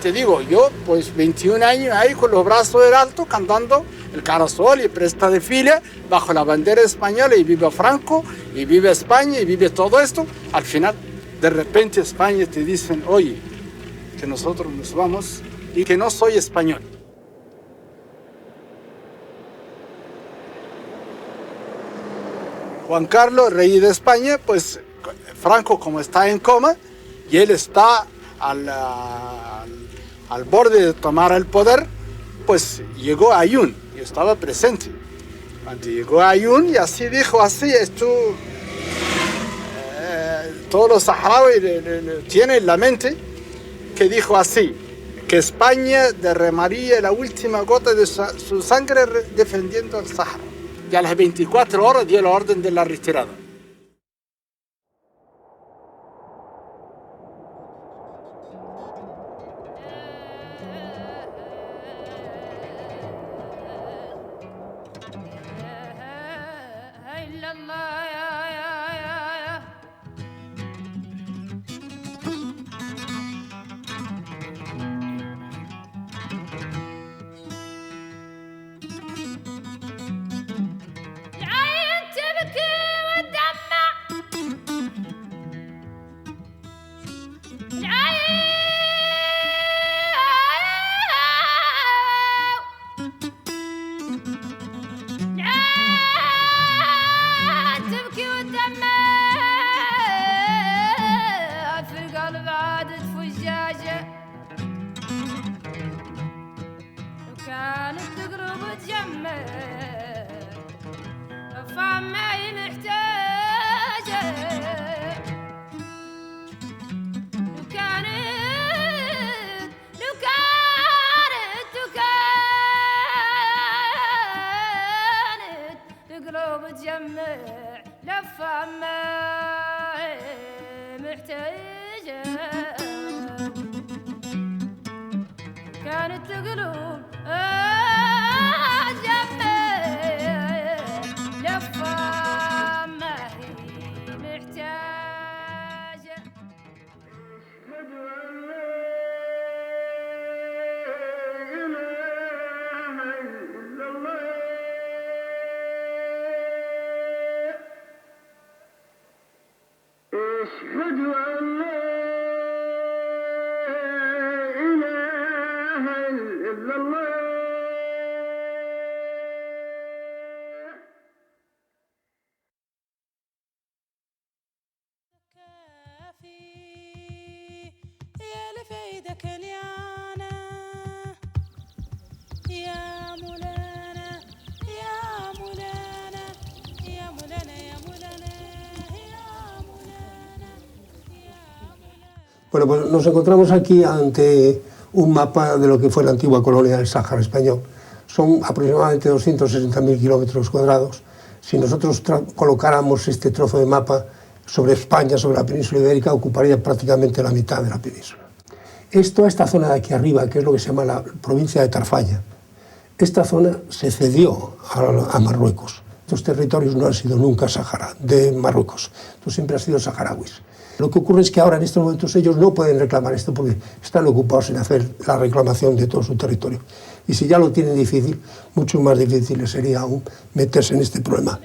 te digo, yo pues 21 años ahí con los brazos en alto cantando el Carasol y Presta de Fila bajo la bandera española y viva Franco y vive España y vive todo esto. Al final, de repente España te dicen, oye, que nosotros nos vamos y que no soy español. Juan Carlos, rey de España, pues Franco como está en coma y él está al borde de tomar el poder, pues llegó Ayun y estaba presente. Cuando llegó Ayun y así dijo, así esto, todos los saharauis tienen en la mente que dijo así, que España derramaría la última gota de su sangre defendiendo al Sahara. Y a las 24 horas dio la orden de la retirada. Bueno, pues nos encontramos aquí ante un mapa de lo que fue la antigua colonia del Sáhara español. Son aproximadamente 260.000 kilómetros cuadrados. Si nosotros colocáramos este trozo de mapa sobre España, sobre la península ibérica, ocuparía prácticamente la mitad de la península. Esta zona de aquí arriba, que es lo que se llama la provincia de Tarfaya, esta zona se cedió a Marruecos. Estos territorios no han sido nunca Sáhara, de Marruecos, estos siempre han sido saharauis. Lo que ocurre es que ahora en estos momentos ellos no pueden reclamar esto porque están ocupados en hacer la reclamación de todo su territorio. Y si ya lo tienen difícil, mucho más difícil sería aún meterse en este problema.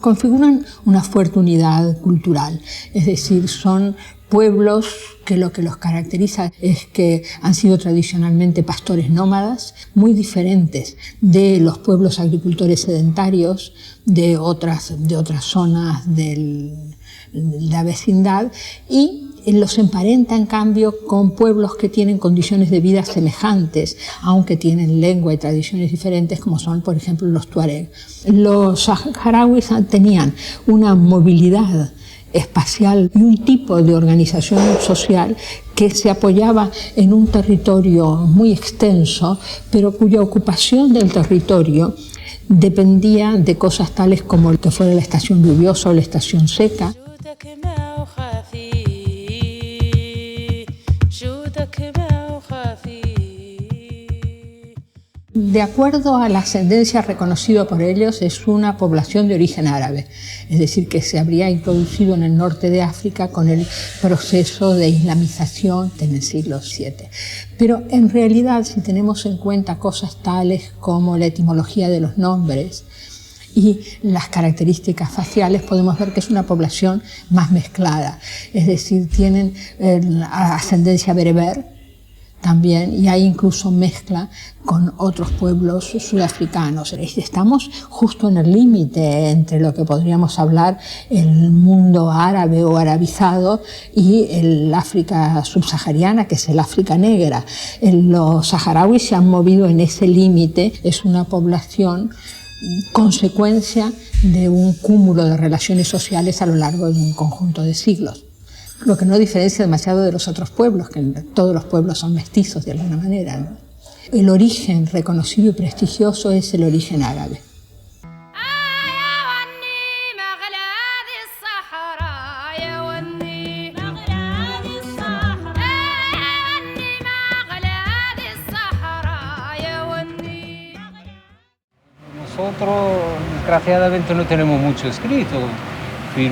Configuran una fuerte unidad cultural, es decir, son pueblos que lo que los caracteriza es que han sido tradicionalmente pastores nómadas, muy diferentes de los pueblos agricultores sedentarios de otras zonas de la vecindad, y los emparenta en cambio con pueblos que tienen condiciones de vida semejantes, aunque tienen lengua y tradiciones diferentes, como son por ejemplo los tuareg. Los saharauis tenían una movilidad espacial y un tipo de organización social que se apoyaba en un territorio muy extenso, pero cuya ocupación del territorio dependía de cosas tales como el que fuera la estación lluviosa o la estación seca. De acuerdo a la ascendencia reconocida por ellos, es una población de origen árabe, es decir, que se habría introducido en el norte de África con el proceso de islamización en el siglo VII. Pero en realidad, si tenemos en cuenta cosas tales como la etimología de los nombres y las características faciales, podemos ver que es una población más mezclada, es decir, tienen ascendencia bereber también, y hay incluso mezcla con otros pueblos sudafricanos. Estamos justo en el límite entre lo que podríamos hablar el mundo árabe o arabizado y el África subsahariana, que es el África negra. Los saharauis se han movido en ese límite, es una población consecuencia de un cúmulo de relaciones sociales a lo largo de un conjunto de siglos. Lo que no diferencia demasiado de los otros pueblos, que todos los pueblos son mestizos de alguna manera, ¿no? El origen reconocido y prestigioso es el origen árabe. Nosotros, desgraciadamente, no tenemos mucho escrito,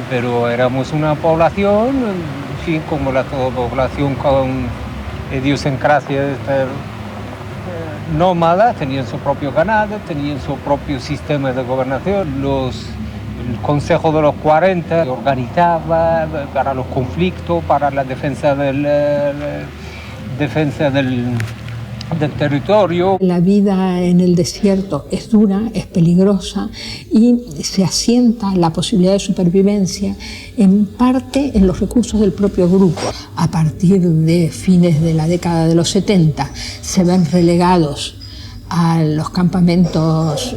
pero éramos una población, en fin, como la población con idiosincrasia nómada, tenían su propio ganado, tenían su propio sistema de gobernación. El Consejo de los 40 organizaba para los conflictos, para la defensa del territorio. La vida en el desierto es dura, es peligrosa y se asienta la posibilidad de supervivencia en parte en los recursos del propio grupo. A partir de fines de la década de los 70 se ven relegados a los campamentos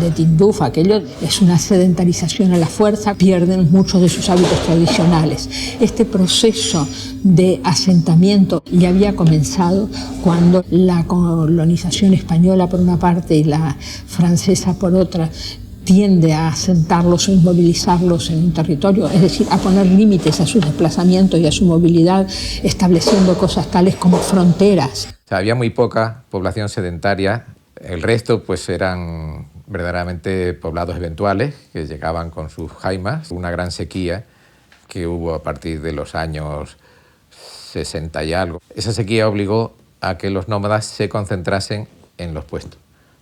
de Tinduf. Aquello es una sedentarización a la fuerza, pierden muchos de sus hábitos tradicionales. Este proceso de asentamiento ya había comenzado cuando la colonización española por una parte y la francesa por otra tiende a asentarlos o inmovilizarlos en un territorio, es decir, a poner límites a sus desplazamientos y a su movilidad, estableciendo cosas tales como fronteras. O sea, había muy poca población sedentaria, el resto pues eran verdaderamente poblados eventuales que llegaban con sus jaimas. Una gran sequía que hubo a partir de los años 60 y algo. Esa sequía obligó a que los nómadas se concentrasen en los puestos.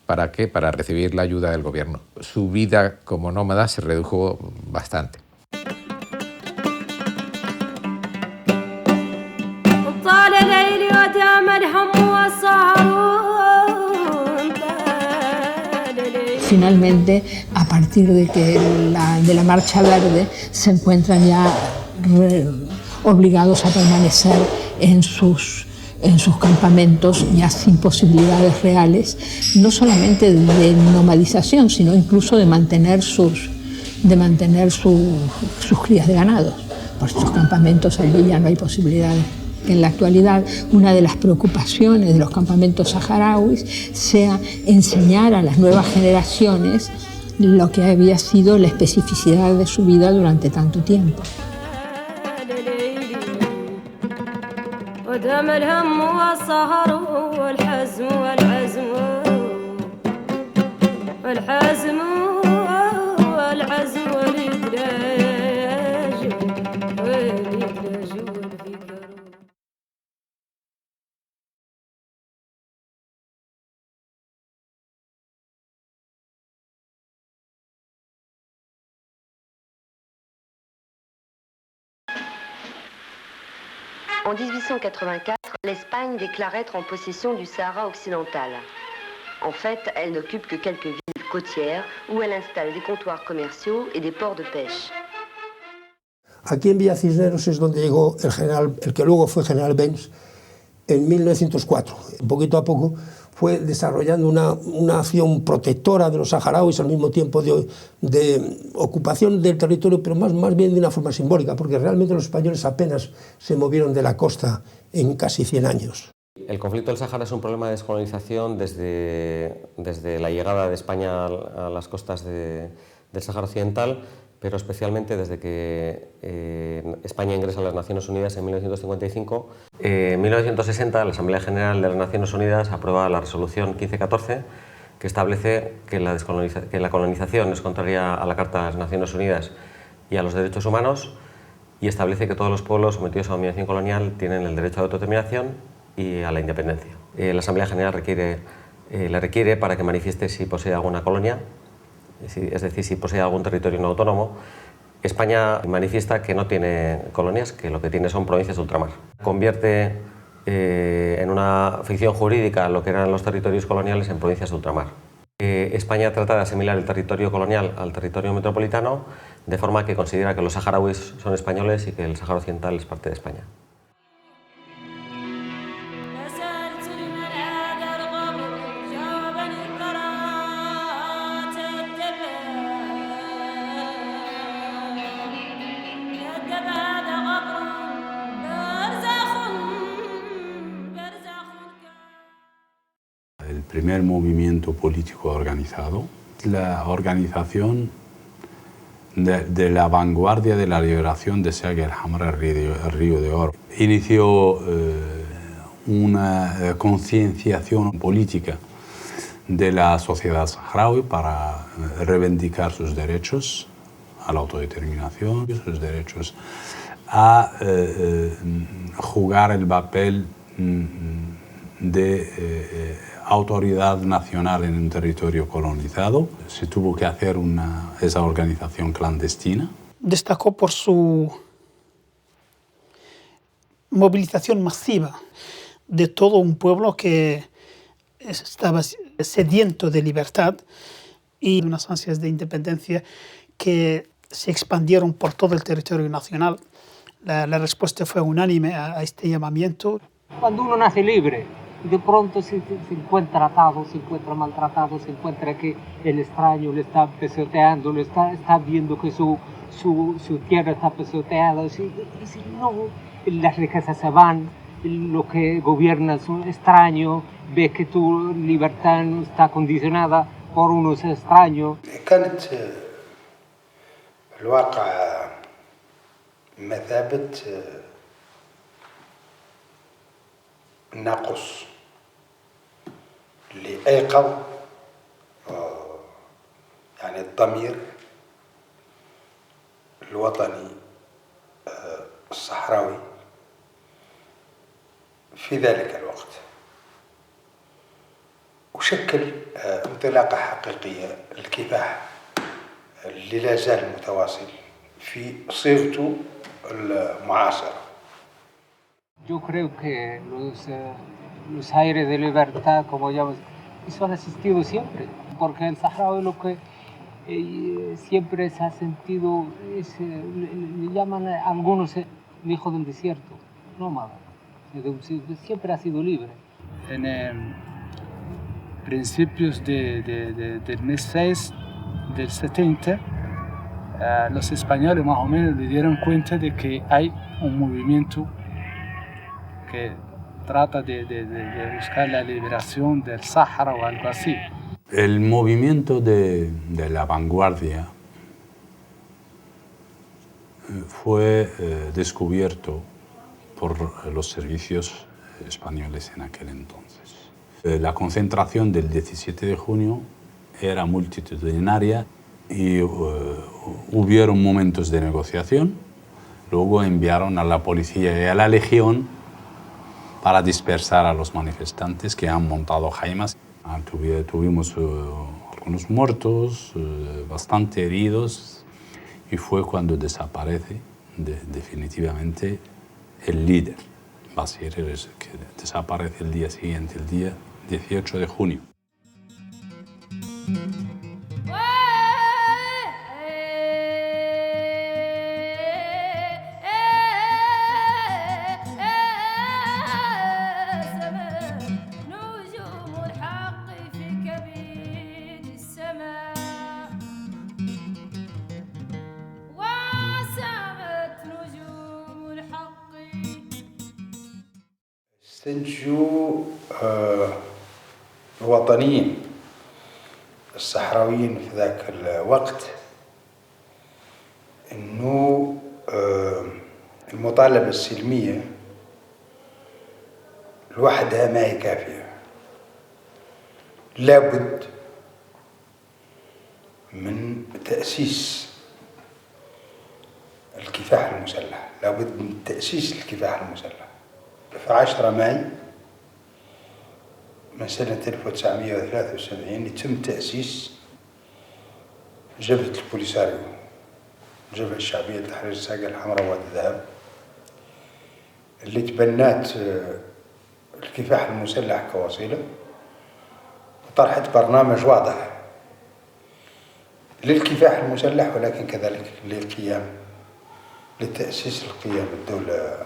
¿Para qué? Para recibir la ayuda del gobierno. Su vida como nómada se redujo bastante. Finalmente, a partir de la Marcha Verde, se encuentran ya obligados a permanecer en sus campamentos, ya sin posibilidades reales, no solamente de nomadización, sino incluso de mantener sus crías de ganado. Por estos campamentos allí ya no hay posibilidades. En la actualidad, una de las preocupaciones de los campamentos saharauis sea enseñar a las nuevas generaciones lo que había sido la especificidad de su vida durante tanto tiempo. En 1884, l'Espagne déclare être en possession du Sahara occidental. En fait, elle n'occupe que quelques villes côtières où elle installe des comptoirs commerciaux et des ports de pêche. Aquí en Villa Cisneros es donde llegó el que luego fue general Benz en 1904. Poquito a poco fue desarrollando una acción protectora de los saharauis, al mismo tiempo de ocupación del territorio, pero más bien de una forma simbólica, porque realmente los españoles apenas se movieron de la costa en casi 100 años. El conflicto del Sáhara es un problema de descolonización desde la llegada de España a las costas del Sáhara Occidental, pero especialmente desde que España ingresa a las Naciones Unidas en 1955. En 1960 la Asamblea General de las Naciones Unidas aprueba la resolución 1514, que establece que la colonización es contraria a la Carta de las Naciones Unidas y a los derechos humanos, y establece que todos los pueblos sometidos a dominación colonial tienen el derecho a la autodeterminación y a la independencia. La Asamblea General le requiere para que manifieste si posee alguna colonia, es decir, si posee algún territorio no autónomo. España manifiesta que no tiene colonias, que lo que tiene son provincias de ultramar. Convierte en una ficción jurídica lo que eran los territorios coloniales en provincias de ultramar. España trata de asimilar el territorio colonial al territorio metropolitano, de forma que considera que los saharauis son españoles y que el Sáhara Occidental es parte de España. El primer movimiento político organizado, la organización de la vanguardia de la liberación de Saga el-Hamra, el Río de Oro. Inició una concienciación política de la sociedad saharaui para reivindicar sus derechos a la autodeterminación, sus derechos a jugar el papel de autoridad nacional en un territorio colonizado. Se tuvo que hacer esa organización clandestina. Destacó por su movilización masiva de todo un pueblo que estaba sediento de libertad y unas ansias de independencia que se expandieron por todo el territorio nacional. La respuesta fue unánime a este llamamiento. Cuando uno nace libre, de pronto se encuentra atado, se encuentra maltratado, se encuentra que el extraño le está pisoteando, está viendo que su tierra está pisoteada, y si no, las riquezas se van, lo que gobierna es un extraño, ve que tu libertad está condicionada por unos extraños. كانت الواقع مثابة ناقص اللي أيقظ يعني الضمير الوطني الصحراوي في ذلك الوقت، وشكل انطلاقة حقيقية للكفاح اللي لا زال متواصل في صيغته المعاصرة. Yo creo que los aires de libertad, como llamamos, eso han existido siempre, porque el saharaui lo que siempre se ha sentido, le llaman a algunos el hijo del desierto, nómada, siempre ha sido libre. En principios del mes 6 del 70, los españoles más o menos le dieron cuenta de que hay un movimiento que trata de buscar la liberación del Sáhara o algo así. El movimiento de la vanguardia fue descubierto por los servicios españoles en aquel entonces. La concentración del 17 de junio era multitudinaria y hubieron momentos de negociación. Luego enviaron a la policía y a la legión para dispersar a los manifestantes que han montado jaimas. Tuvimos algunos muertos, bastante heridos, y fue cuando desaparece definitivamente el líder, Bashir, que desaparece el día siguiente, el día 18 de junio. استنتجوا الوطنيين الصحراويين في ذاك الوقت انه المطالبة السلمية لوحدها ما هي كافية، لابد من تأسيس الكفاح المسلح، لابد من تأسيس الكفاح المسلح. في 10 ماي من سنة 1973 يتم تأسيس جبهة البوليساريو، الجبهة الشعبية لتحرير الساقة الحمراء ووادي الذهب، اللي تبنات الكفاح المسلح كوسيلة، وطرحت برنامج واضح للكفاح المسلح، ولكن كذلك لتأسيس القيام بالدولة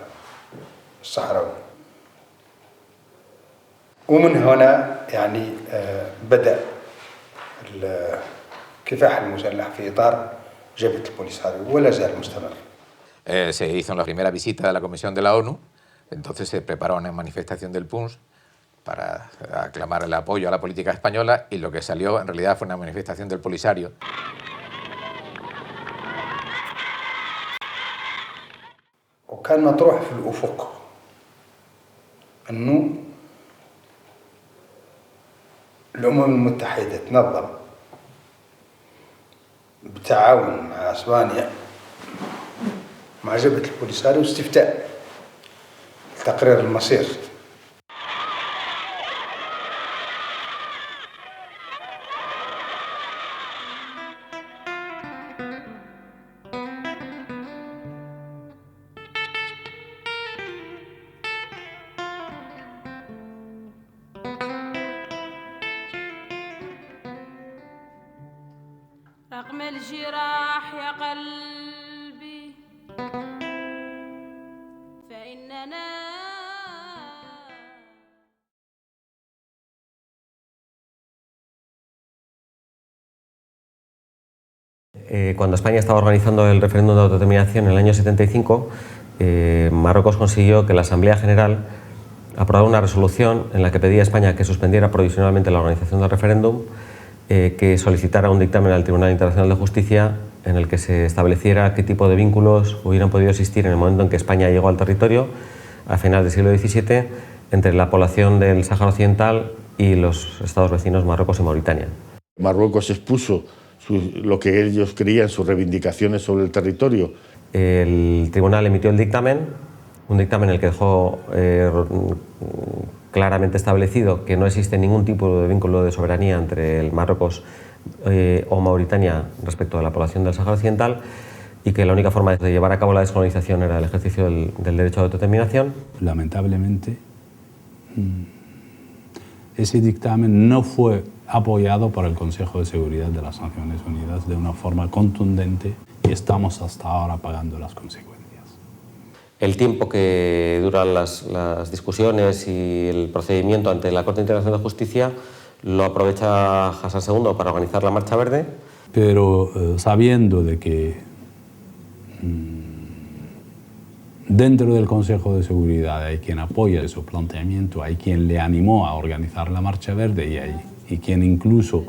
الصحراوية. ومن هنا يعني بدأ الكفاح المسلح في إطار جبهة البوليساريو ولا زال مستمر. Se hizo la primera visita de la Comisión de la ONU, entonces se preparó una manifestación del PUNS para aclamar el apoyo a la política española, y lo que salió en realidad fue una manifestación del Polisario. وكان مطروح في الأفق أنه الأمم المتحدة تنظم بالتعاون مع اسبانيا مع جبهة البوليساريو استفتاء تقرير المصير. رغم الجراح يا قلبي فإننا Cuando España estaba organizando el referéndum de autodeterminación en el año 75, Marruecos consiguió que la Asamblea General aprobara una resolución en la que pedía a España que suspendiera provisionalmente la organización del referéndum, que solicitara un dictamen al Tribunal Internacional de Justicia en el que se estableciera qué tipo de vínculos hubieran podido existir en el momento en que España llegó al territorio, a finales del siglo XVII, entre la población del Sáhara Occidental y los estados vecinos Marruecos y Mauritania. Marruecos expuso lo que ellos creían, sus reivindicaciones sobre el territorio. El tribunal emitió el dictamen, un dictamen en el que dejó claramente establecido que no existe ningún tipo de vínculo de soberanía entre el Marruecos o Mauritania respecto a la población del Sáhara Occidental, y que la única forma de llevar a cabo la descolonización era el ejercicio del derecho a autodeterminación. Lamentablemente, ese dictamen no fue apoyado por el Consejo de Seguridad de las Naciones Unidas de una forma contundente, y estamos hasta ahora pagando las consecuencias. El tiempo que duran las discusiones y el procedimiento ante la Corte Internacional de Justicia lo aprovecha Hassan II para organizar la Marcha Verde. Pero sabiendo de que dentro del Consejo de Seguridad hay quien apoya su planteamiento, hay quien le animó a organizar la Marcha Verde y quien incluso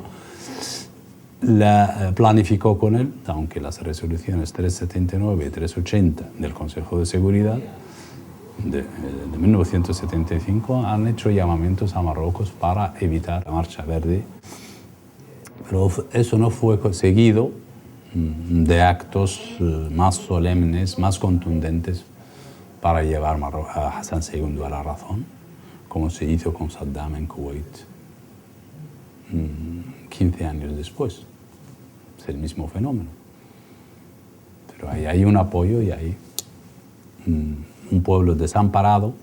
la planificó con él, aunque las resoluciones 379 y 380 del Consejo de Seguridad de 1975 han hecho llamamientos a Marruecos para evitar la Marcha Verde, pero eso no fue seguido de actos más solemnes, más contundentes para llevar a Hassan II a la razón, como se hizo con Saddam en Kuwait 15 años después. Es el mismo fenómeno. Pero ahí hay un apoyo y hay un pueblo desamparado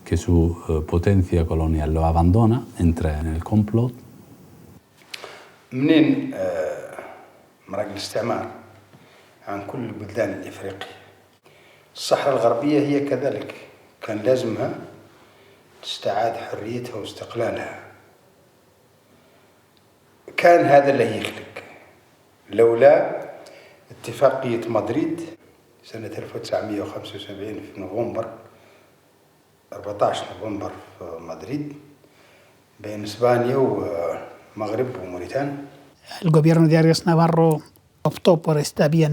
que su potencia colonial lo abandona, entra en el complot. منين مرق الاستعمار عن كل البلدان الإفريقية، الصحراء الغربية هي كذلك كان لازمها تستعاد حريتها واستقلالها. كان هذا اللي يخلق، لولا اتفاقية مدريد سنة 1975 في نوفمبر 14 نوفمبر في مدريد بين إسبانيا والمغرب وموريتانيا. El gobierno de Arias Navarro optó por esta vía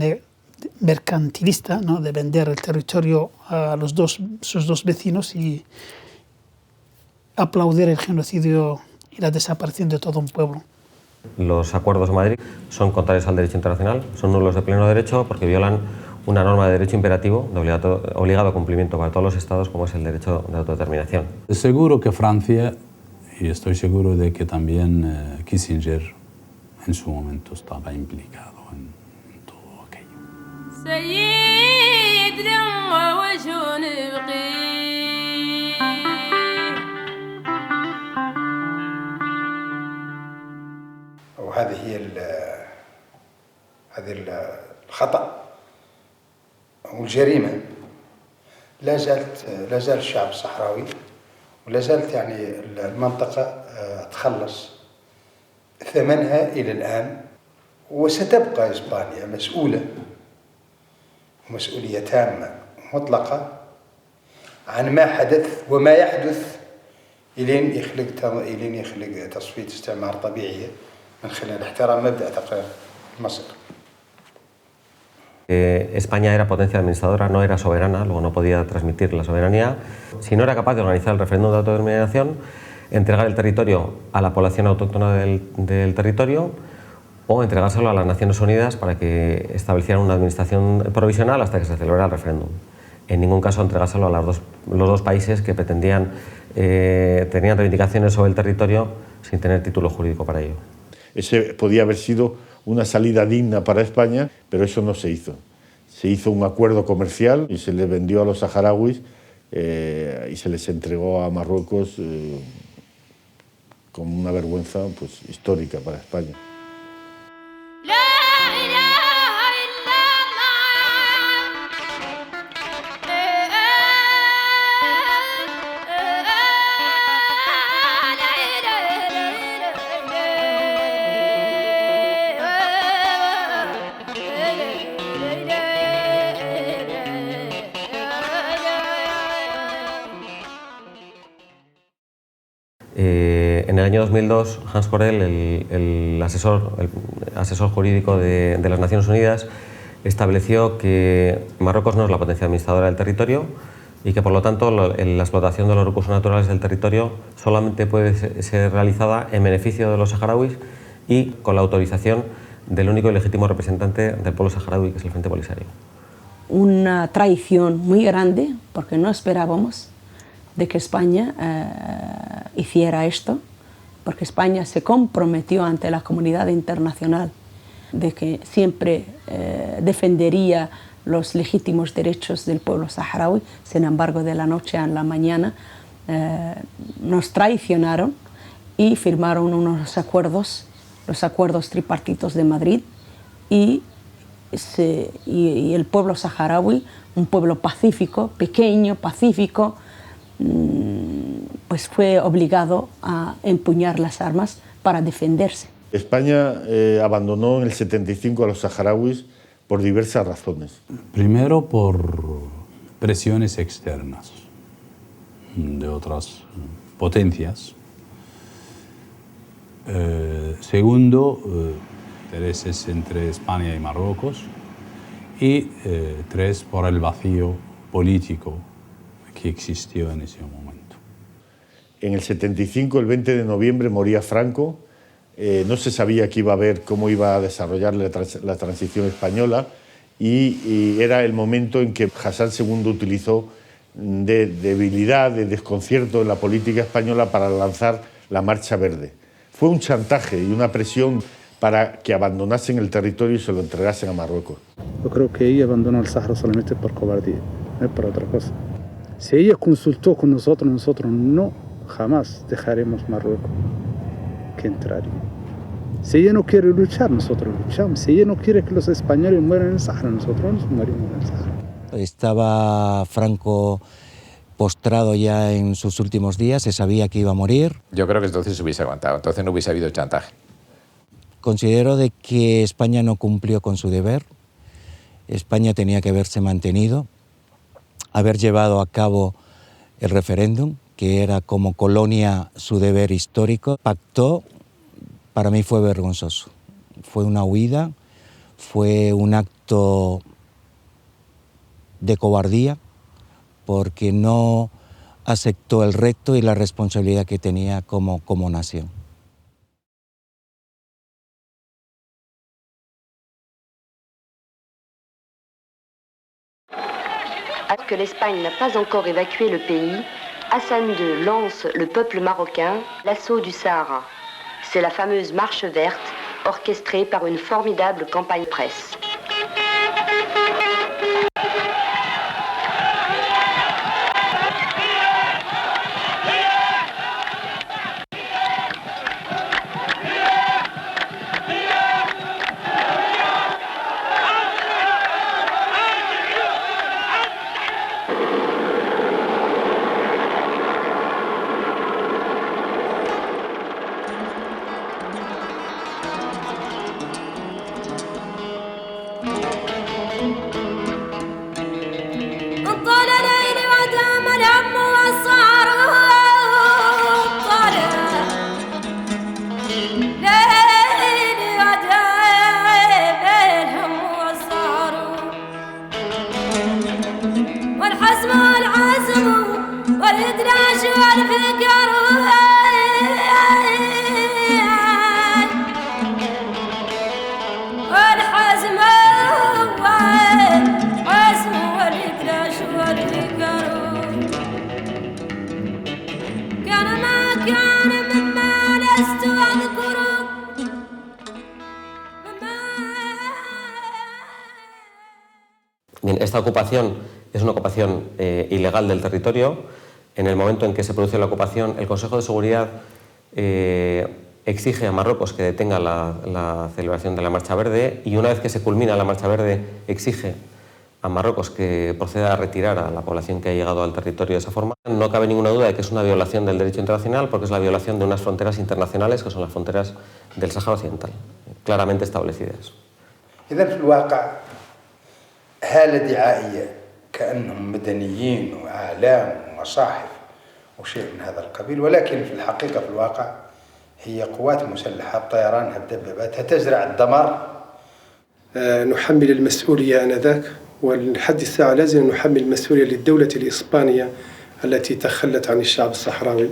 mercantilista, ¿no?, de vender el territorio a sus dos vecinos y aplaudir el genocidio y la desaparición de todo un pueblo. Los acuerdos de Madrid son contrarios al derecho internacional, son nulos de pleno derecho porque violan una norma de derecho imperativo de obligado cumplimiento para todos los estados, como es el derecho de autodeterminación. Seguro que Francia, y estoy seguro de que también Kissinger en su momento estaba implicado en todo aquello. هذه الخطأ والجريمة لا زال الشعب الصحراوي ولا زالت يعني المنطقة تخلص ثمنها إلى الآن، وستبقى إسبانيا مسؤولة ومسؤولية تامة مطلقة عن ما حدث وما يحدث إلين يخلق تصفية استعمار طبيعية من خلال احترام مبدأ تقرير مصر. España era potencia administradora, no era soberana, luego no podía transmitir la soberanía. Si no era capaz de organizar el referéndum de autodeterminación, entregar el territorio a la población autóctona del territorio o entregárselo a las Naciones Unidas para que establecieran una administración provisional hasta que se celebrara el referéndum. En ningún caso entregárselo a los dos países que tenían reivindicaciones sobre el territorio sin tener título jurídico para ello. Ese podía haber sido una salida digna para España, pero eso no se hizo. Se hizo un acuerdo comercial y se les vendió a los saharauis y se les entregó a Marruecos como una vergüenza pues, histórica para España. En el año 2002, Hans Corell, el asesor jurídico de las Naciones Unidas, estableció que Marruecos no es la potencia administradora del territorio y que, por lo tanto, la explotación de los recursos naturales del territorio solamente puede ser realizada en beneficio de los saharauis y con la autorización del único y legítimo representante del pueblo saharaui, que es el Frente Polisario. Una traición muy grande, porque no esperábamos de que España hiciera esto, porque España se comprometió ante la comunidad internacional de que siempre defendería los legítimos derechos del pueblo saharaui. Sin embargo, de la noche a la mañana nos traicionaron y firmaron unos acuerdos, los acuerdos tripartitos de Madrid, y el pueblo saharaui, un pueblo pacífico, pequeño, pacífico, pues fue obligado a empuñar las armas para defenderse. España abandonó en el 75 a los saharauis por diversas razones. Primero, por presiones externas de otras potencias. Segundo, intereses entre España y Marruecos. Y tres, por el vacío político que existió en ese momento. En el 75, el 20 de noviembre, moría Franco. No se sabía que iba a haber cómo iba a desarrollar la transición española y era el momento en que Hassan II utilizó de debilidad, de desconcierto en la política española para lanzar la Marcha Verde. Fue un chantaje y una presión para que abandonasen el territorio y se lo entregasen a Marruecos. Yo creo que ella abandonó el Sahara solamente por cobardía, no es por otra cosa. Si ella consultó con nosotros no jamás dejaremos Marruecos que entraría. Si ella no quiere luchar, nosotros luchamos. Si ella no quiere que los españoles mueran en el Sahara, nosotros nos morimos en el Sahara. Estaba Franco postrado ya en sus últimos días, se sabía que iba a morir. Yo creo que entonces se hubiese aguantado, entonces no hubiese habido chantaje. Considero de que España no cumplió con su deber. España tenía que haberse mantenido, haber llevado a cabo el referéndum, que era como colonia su deber histórico. Pactó, para mí fue vergonzoso. Fue una huida, fue un acto de cobardía, porque no aceptó el reto y la responsabilidad que tenía como nación. Alors que l'Espagne n'a pas encore évacué le pays, Hassan II lance le peuple marocain l'assaut du Sahara. C'est la fameuse marche verte orchestrée par une formidable campagne presse. Bien, esta ocupación es una ocupación ilegal del territorio. En el momento en que se produce la ocupación, el Consejo de Seguridad exige a Marruecos que detenga la celebración de la Marcha Verde, y una vez que se culmina la Marcha Verde exige a Marruecos que proceda a retirar a la población que ha llegado al territorio de esa forma. No cabe ninguna duda de que es una violación del derecho internacional, porque es la violación de unas fronteras internacionales que son las fronteras del Sáhara Occidental, claramente establecidas. هالة دعائية كأنهم مدنيين وأعلام ومصاحف وشيء من هذا القبيل، ولكن في الحقيقة في الواقع هي قوات مسلحة بطيرانها بدباباتها تزرع الدمار. نحمل المسؤولية آنذاك، ولحد الساعة لازم نحمل المسؤولية للدولة الإسبانية التي تخلت عن الشعب الصحراوي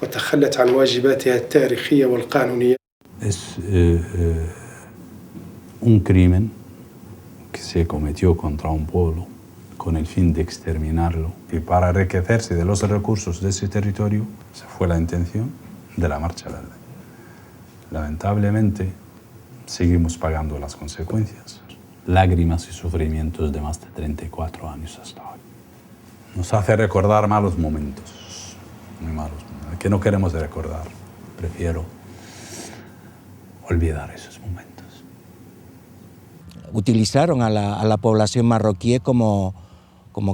وتخلت عن واجباتها التاريخية والقانونية. Es un crimen que se cometió contra un pueblo con el fin de exterminarlo, y para enriquecerse de los recursos de ese territorio, esa fue la intención de la Marcha Verde. Lamentablemente, seguimos pagando las consecuencias. Lágrimas y sufrimientos de más de 34 años hasta hoy. Nos hace recordar malos momentos, muy malos momentos, que no queremos recordar. Prefiero olvidar esos momentos. Utilizaron a la población marroquí como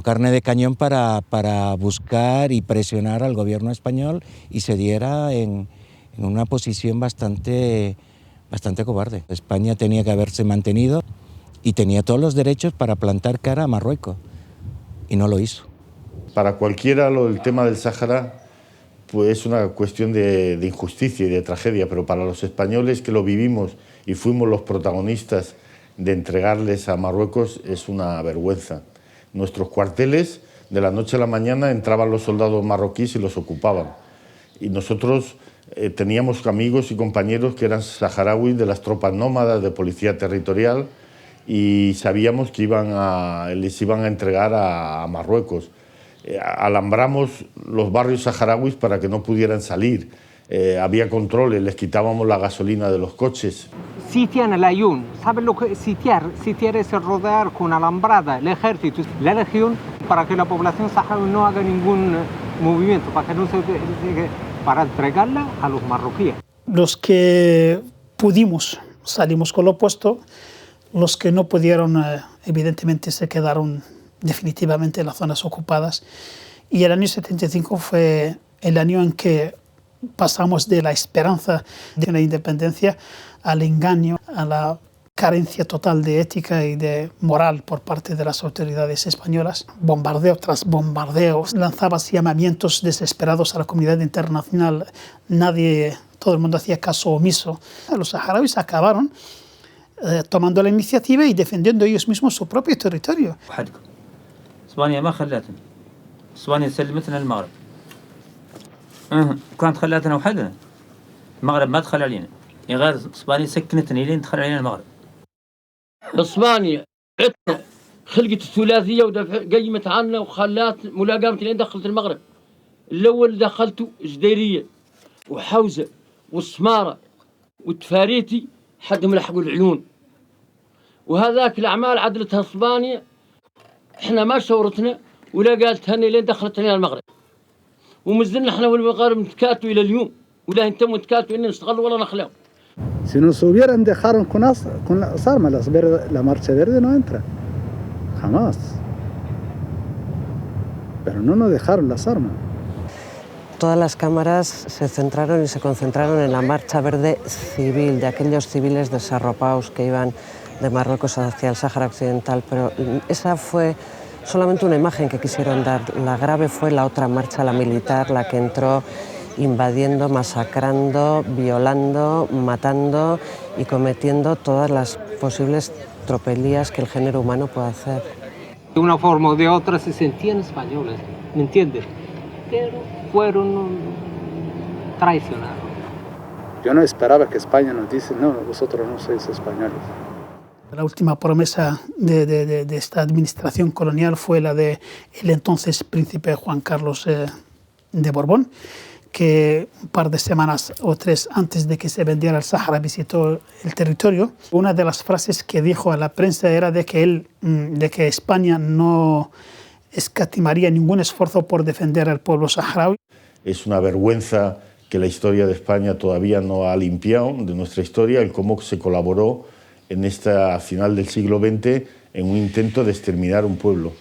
carne de cañón para buscar y presionar al gobierno español y se diera en una posición bastante cobarde. España tenía que haberse mantenido y tenía todos los derechos para plantar cara a Marruecos y no lo hizo. Para cualquiera el tema del Sáhara pues es una cuestión de injusticia y de tragedia, pero para los españoles que lo vivimos y fuimos los protagonistas de entregarles a Marruecos es una vergüenza. Nuestros cuarteles, de la noche a la mañana, entraban los soldados marroquíes y los ocupaban. Y nosotros teníamos amigos y compañeros que eran saharauis de las tropas nómadas de policía territorial y sabíamos que les iban a entregar a Marruecos. Alambramos los barrios saharauis para que no pudieran salir. Había controles, les quitábamos la gasolina de los coches. Sitian el Ayun, ¿saben lo que es sitiar? Sitiar es rodear con alambrada el ejército, la legión, para que la población saharaui no haga ningún movimiento, para entregarla a los marroquíes. Los que pudimos salimos con lo opuesto, los que no pudieron evidentemente se quedaron definitivamente en las zonas ocupadas, y el año 75 fue el año en que pasamos de la esperanza de una independencia al engaño, a la carencia total de ética y de moral por parte de las autoridades españolas. Bombardeo tras bombardeo, lanzaba llamamientos desesperados a la comunidad internacional. Todo el mundo hacía caso omiso. Los saharauis acabaron tomando la iniciativa y defendiendo ellos mismos su propio territorio. اسبانيا ما خلتنا، اسبانيا سلمتنا المغرب. كانت خلتنا وحدنا، المغرب ما دخل علينا، غير اسبانيا سكنتنا لين دخل علينا المغرب. اسبانيا عندنا خلقت الثلاثية وقيمت عنا وخلات ملاقمة لين دخلت المغرب. الأول دخلته جديرية وحوزة والسمارة والتفاريتي حد ملحقوا العيون، وهذاك الأعمال عدلتها اسبانيا. احنا ما شورتنا ولا قالت هني لين دخلت هنا المغرب، ومازلنا احنا والمغاربة نتكاتوا إلى اليوم، ولا انتم نتكاتوا إن نشتغل ولا نخلو. Si nos hubieran dejado con las armas, la marcha verde no entra, jamás. Pero no nos dejaron las armas. Todas las cámaras se centraron y se concentraron en la marcha verde civil, de aquellos civiles desarropados que iban de Marruecos hacia el Sáhara Occidental, pero esa fue solamente una imagen que quisieron dar. La grave fue la otra marcha, la militar, la que entró invadiendo, masacrando, violando, matando y cometiendo todas las posibles tropelías que el género humano puede hacer. De una forma o de otra se sentían españoles, ¿me entiendes? Pero fueron traicionados. Yo no esperaba que España nos dice, no, vosotros no sois españoles. La última promesa de esta administración colonial fue la del entonces príncipe Juan Carlos de Borbón, que un par de semanas o 3 antes de que se vendiera el Sáhara visitó el territorio. Una de las frases que dijo a la prensa era de que España no escatimaría ningún esfuerzo por defender al pueblo saharaui. Es una vergüenza que la historia de España todavía no ha limpiado de nuestra historia el cómo se colaboró en esta final del siglo XX en un intento de exterminar un pueblo.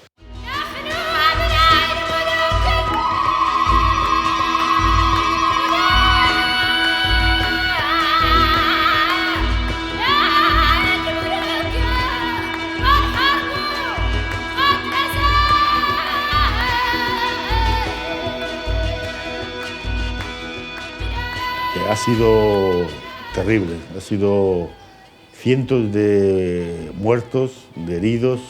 Ha sido terrible, ha sido cientos de muertos, de heridos,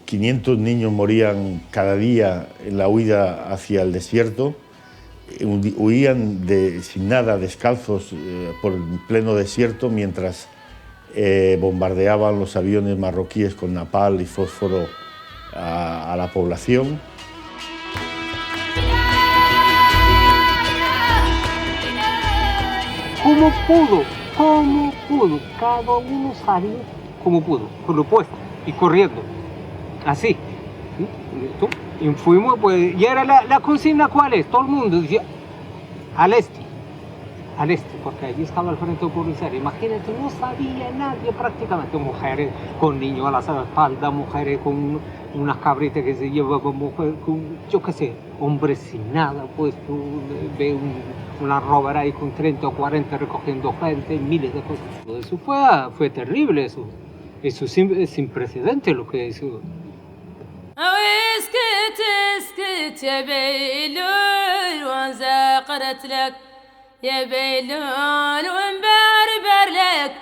500 niños morían cada día en la huida hacia el desierto, huían sin nada, descalzos, por el pleno desierto, mientras bombardeaban los aviones marroquíes con napalm y fósforo a la población. ¿Cómo pudo? Cada uno salió como pudo, por lo puesto, y corriendo, así. Y fuimos, pues, y era la consigna, ¿cuál es? Todo el mundo decía, al este, porque allí estaba el frente policial. Imagínate, no sabía nadie prácticamente, mujeres con niños a la espalda, mujeres con unas cabritas que se llevaban, mujeres con, yo qué sé, hombres sin nada, pues tú ves una rover ahí con 30 o 40 recogiendo gente, miles de cosas. Eso fue terrible, eso es sin precedente lo que hizo. اسكت يا بيلول وانزقرت لك يا بيلول ومبربر لك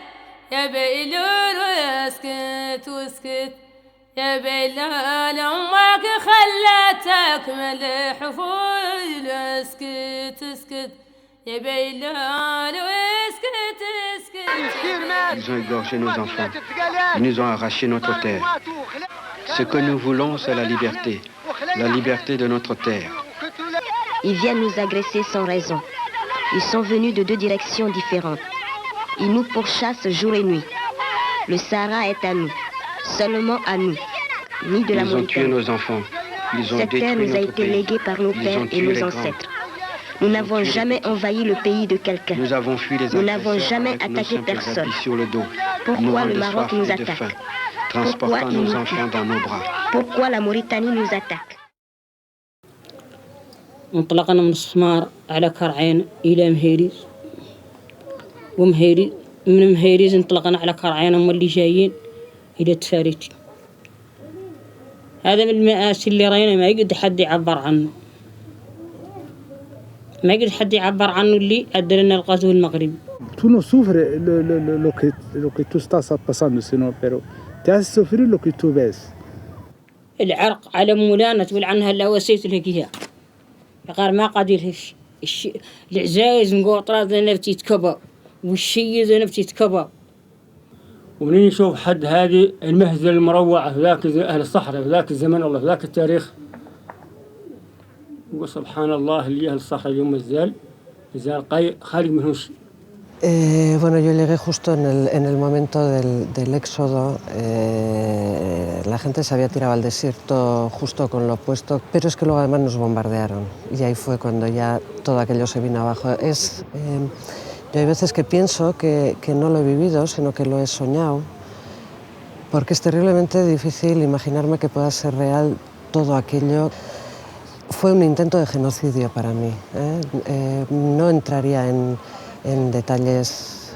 يا بيلول واسكت يا بيلول امك خلتك ملح فول اسكت يا بيلول واسكت Ils ont égorgé nos enfants, ils nous ont arraché notre terre. Ce que nous voulons, c'est la liberté de notre terre. Ils viennent nous agresser sans raison. Ils sont venus de 2 directions différentes. Ils nous pourchassent jour et nuit. Le Sahara est à nous, seulement à nous, ni de la Mauritanie. Ils ont tué nos enfants, ils ont détruit Cette terre nous a notre été pays. léguée par nos pères et nos ancêtres. Nous n'avons jamais envahi le pays de quelqu'un. Nous avons fui les Nous n'avons jamais attaqué personne. Sur le dos, Pourquoi le mourant de Maroc soif nous et de attaque? faim, transportant nos enfants dans nos bras. Pourquoi la Mauritanie nous attaque? انطلقنا من السمار على كرعين إلى مهيريز، من مهيريز انطلقنا على كرعين هم اللي جايين إلى تفاريتي. هذا من المآسي اللي رأينا ما يقدر حد يعبر عنه، ما يقدر حد يعبر عنه اللي أدى لنا الغزو المغربي. Tú no sufres lo que tú estás pasando, sino, pero te hace sufrir lo que tú ves. العرق على مولانا تقول عنها اللواسيت لقيها غير ما قادر العزايز نقول طراد نفتي تكبر والشيز نفتي تكبر ومنين يشوف حد هذه المهزلة المروعة في ذاك أهل الصحراء في ذاك الزمن والله في ذاك التاريخ. وسبحان الله اللي أهل الصحراء اليوم مازال خارج منهم شيء. Bueno, yo llegué justo en el momento del éxodo. La gente se había tirado al desierto justo con lo opuesto, pero es que luego además nos bombardearon y ahí fue cuando ya todo aquello se vino abajo. Yo hay veces que pienso que no lo he vivido, sino que lo he soñado, porque es terriblemente difícil imaginarme que pueda ser real todo aquello. Fue un intento de genocidio para mí. No entraría en detalles,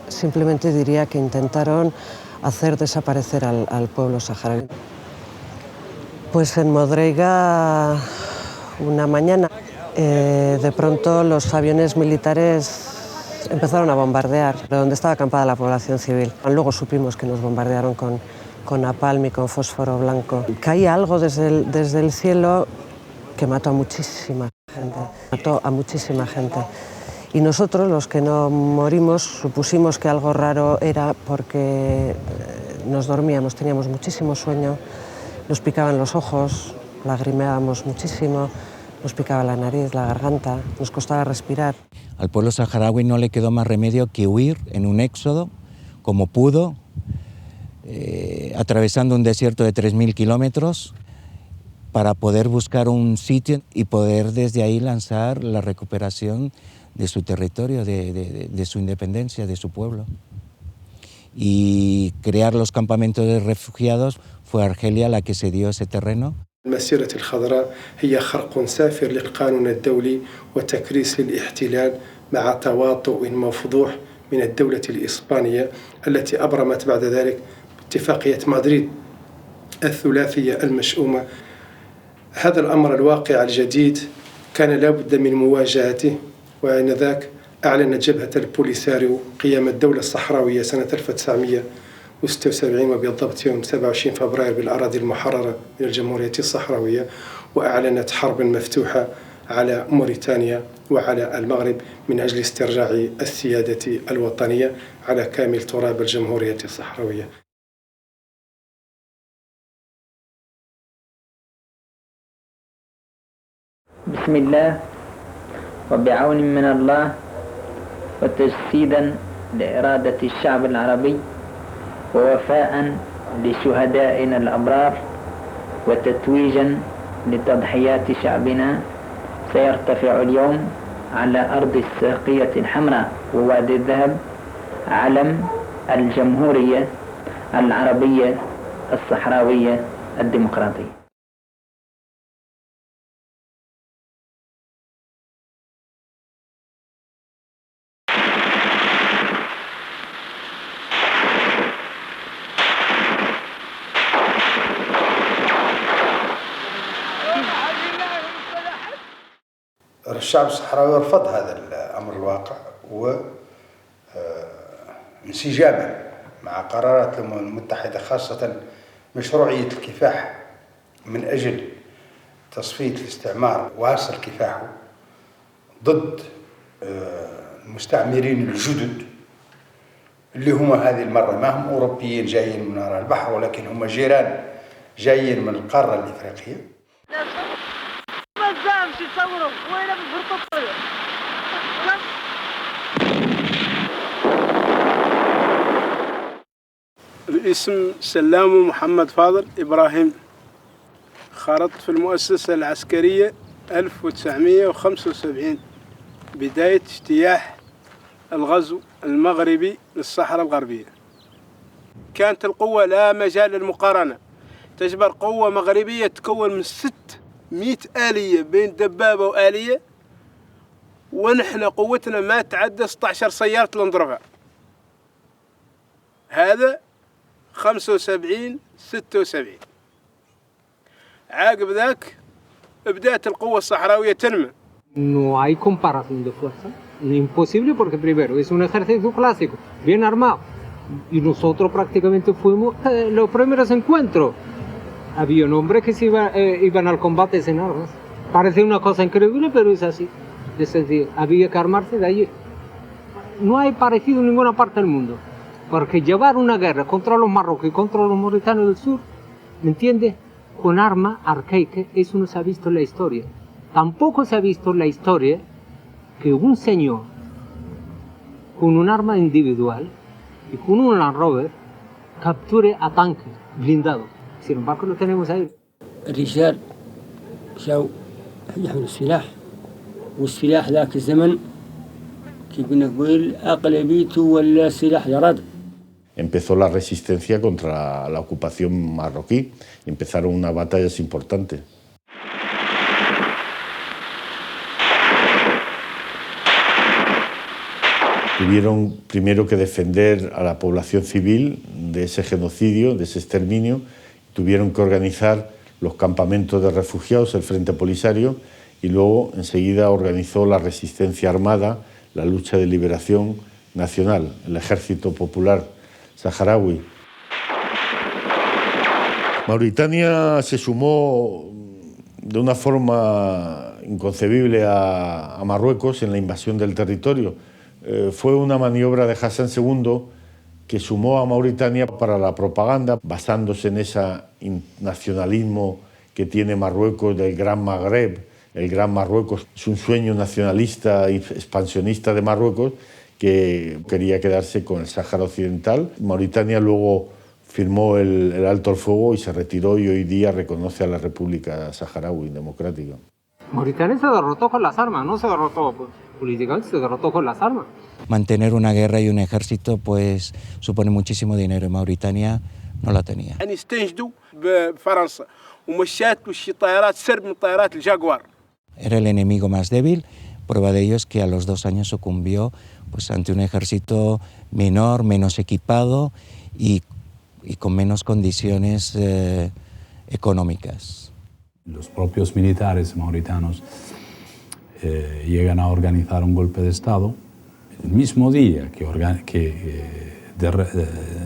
simplemente diría que intentaron hacer desaparecer al pueblo saharaui. Pues en Modreiga, una mañana, de pronto los aviones militares empezaron a bombardear donde estaba acampada la población civil. Luego supimos que nos bombardearon con napalm y con fósforo blanco. Caía algo desde el cielo que mató a muchísima gente. Y nosotros, los que no morimos, supusimos que algo raro era porque nos dormíamos, teníamos muchísimo sueño, nos picaban los ojos, lagrimeábamos muchísimo, nos picaba la nariz, la garganta, nos costaba respirar. Al pueblo saharaui no le quedó más remedio que huir en un éxodo, como pudo, atravesando un desierto de 3.000 kilómetros, para poder buscar un sitio y poder desde ahí lanzar la recuperación de su territorio, de su independencia, de su pueblo. Y crear los campamentos de refugiados fue Argelia la que se dio ese terreno. المسيرة الخضراء هي خرق سافر للقانون الدولي وتكريس للاحتلال مع تواطؤ مفضوح من الدولة الإسبانية التي أبرمت بعد ذلك اتفاقية مدريد الثلاثية المشؤومة. هذا الأمر الواقع الجديد كان لا بد من مواجهته، وآنذاك أعلنت جبهة البوليساريو قيام الدولة الصحراوية سنة 1976 وبالضبط يوم 27 فبراير بالأراضي المحررة من الجمهورية الصحراوية، وأعلنت حربا مفتوحة على موريتانيا وعلى المغرب من أجل استرجاع السيادة الوطنية على كامل تراب الجمهورية الصحراوية. بسم الله وبعون من الله وتجسيدا لإرادة الشعب العربي ووفاء لشهدائنا الأبرار وتتويجا لتضحيات شعبنا سيرتفع اليوم على أرض الساقية الحمراء ووادي الذهب علم الجمهورية العربية الصحراوية الديمقراطية. الشعب الصحراوي رفض هذا الأمر الواقع وانسجاما مع قرارات الأمم المتحدة، خاصة مشروعية الكفاح من أجل تصفية الاستعمار وحصر كفاحه ضد المستعمرين الجدد اللي هم هذه المرة ما هم أوروبيين جايين من وراء البحر، ولكن هم جيران جايين من القارة الإفريقية. الاسم سلام محمد فاضل إبراهيم، خرجت في المؤسسة العسكرية 1975 بداية اجتياح الغزو المغربي للصحراء الغربية. كانت القوة لا مجال للمقارنة، تجبر قوة مغربية تكون من 600 آلية بين دبابة وآلية، ونحن قوتنا ما تعدى 16 سيارة لندرفا. هذا 75 76. عقب ذاك بدأت القوة الصحراوية تنمو. No hay comparación de fuerza, es imposible porque primero es un ejército clásico, bien armado, y nosotros prácticamente fuimos los primeros encuentros. Había hombres que se iban al combate sin armas. Parece una cosa increíble, pero es así. Es decir, había que armarse de allí. No hay parecido en ninguna parte del mundo. Porque llevar una guerra contra los marroquíes y contra los mauritanos del sur, ¿me entiendes? Con arma arcaica, eso no se ha visto en la historia. Tampoco se ha visto en la historia que un señor con un arma individual y con un Land Rover capture a tanques blindados. Sin embargo, lo tenemos ahí. الرجال جاو يحملوا السلاح والسلاح ذاك الزمن كيف نقول أغلبيته ولا سلاح جراد. Empezó la resistencia contra la ocupación marroquí. Empezaron unas batallas importantes. Tuvieron primero que defender a la población civil de ese genocidio, de ese exterminio. Tuvieron que organizar los campamentos de refugiados, el Frente Polisario, y luego enseguida organizó la resistencia armada, la lucha de liberación nacional, el Ejército Popular Saharaui. Mauritania se sumó de una forma inconcebible a Marruecos en la invasión del territorio. Fue una maniobra de Hassan II que sumó a Mauritania para la propaganda, basándose en ese nacionalismo que tiene Marruecos del Gran Magreb. El Gran Marruecos es un sueño nacionalista y expansionista de Marruecos que quería quedarse con el Sáhara Occidental. Mauritania luego firmó el alto el fuego y se retiró y hoy día reconoce a la República Saharaui Democrática. Mauritania se derrotó con las armas, no se derrotó políticamente, se derrotó con las armas. Mantener una guerra y un ejército pues supone muchísimo dinero y Mauritania no la tenía. يعني استنجدوا بفرنسا ومشات وشي طائرات سرب من طائرات الجاكوار. Era el enemigo más débil. Prueba de ello es que a los 2 años sucumbió pues, ante un ejército menor, menos equipado y con menos condiciones económicas. Los propios militares mauritanos llegan a organizar un golpe de Estado. El mismo día que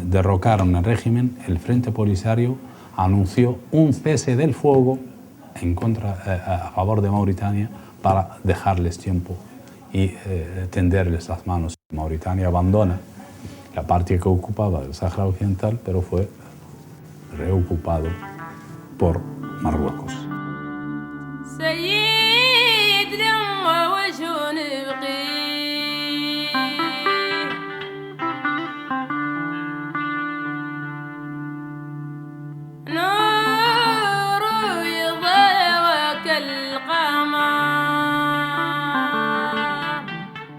derrocaron el régimen, el Frente Polisario anunció un cese del fuego a favor de Mauritania para dejarles tiempo y tenderles las manos. Mauritania abandona la parte que ocupaba del Sáhara Occidental, pero fue reocupado por Marruecos.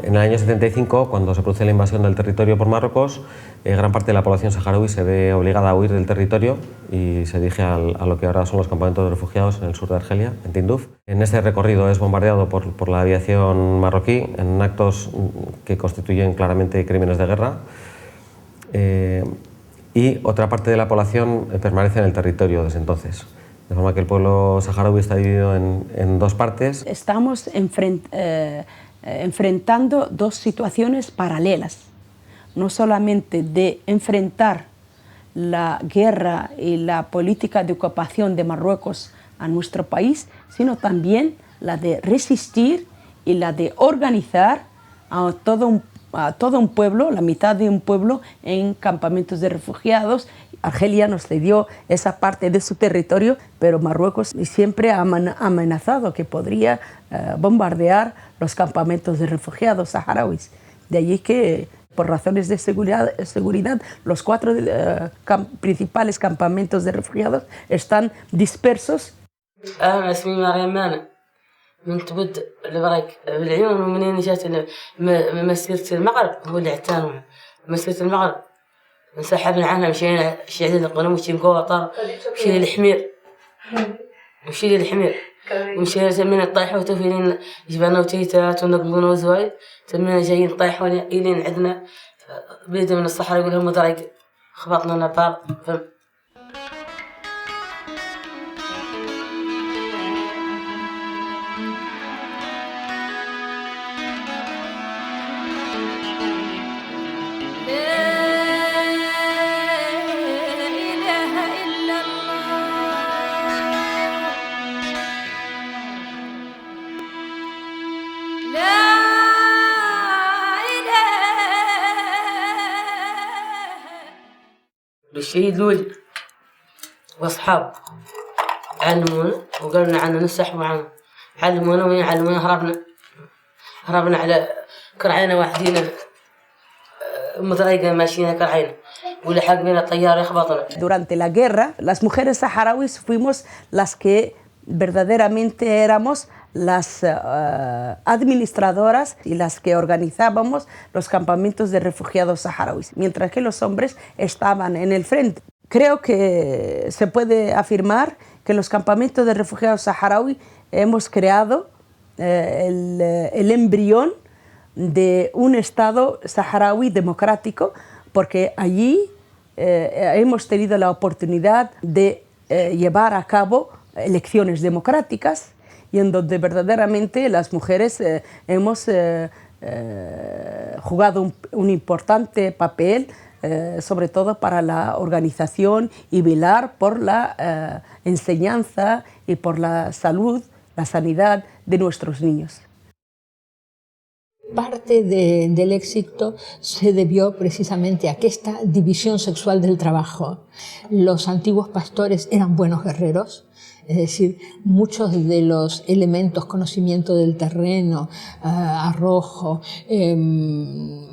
En el año 75, cuando se produce la invasión del territorio por Marruecos, gran parte de la población saharaui se ve obligada a huir del territorio y se dirige a lo que ahora son los campamentos de refugiados en el sur de Argelia, en Tindouf. En este recorrido es bombardeado por la aviación marroquí en actos que constituyen claramente crímenes de guerra. Y otra parte de la población permanece en el territorio desde entonces. De forma que el pueblo saharaui está dividido en 2 partes. Estamos enfrentando 2 situaciones paralelas, no solamente de enfrentar la guerra y la política de ocupación de Marruecos a nuestro país, sino también la de resistir y la de organizar a todo un pueblo, la mitad de un pueblo, en campamentos de refugiados. Argelia nos cedió esa parte de su territorio, pero Marruecos siempre ha amenazado que podría bombardear los campamentos de refugiados saharauis. De allí que, por razones de seguridad los 4 principales campamentos de refugiados están dispersos. من تبد البريك بالعيون ومنين جات مسيرة المغرب هو اللي اعتانوا مسيرة المغرب انسحبنا عنها مشينا شعلنا القنم وشي مقوطر وشي الحمير ومشينا تمينا الطايحة وتوفيلين جبنا وتيتات ونقبون وزوايد تمينا جايين طايحة إلين عندنا بيد من الصحراء يقول لهم دريق خبطنا نبار فهم. والشهيد الولي وأصحاب علمونا وقالوا لنا عنا نسح وعنا علمونا وين علمونا هربنا على كرعينا وحدينا مضايقة ماشيين كرعينا ولحق بينا الطيار يخبطنا. Durante la guerra, las mujeres saharauis fuimos las que verdaderamente éramos las administradoras y las que organizábamos los campamentos de refugiados saharauis, mientras que los hombres estaban en el frente. Creo que se puede afirmar que los campamentos de refugiados saharauis hemos creado el embrión de un Estado saharaui democrático, porque allí hemos tenido la oportunidad de llevar a cabo elecciones democráticas y en donde verdaderamente las mujeres hemos jugado un importante papel, sobre todo para la organización y velar por la enseñanza y por la salud, la sanidad de nuestros niños. Parte del éxito se debió precisamente a esta división sexual del trabajo. Los antiguos pastores eran buenos guerreros, es decir, muchos de los elementos, conocimiento del terreno, arrojo,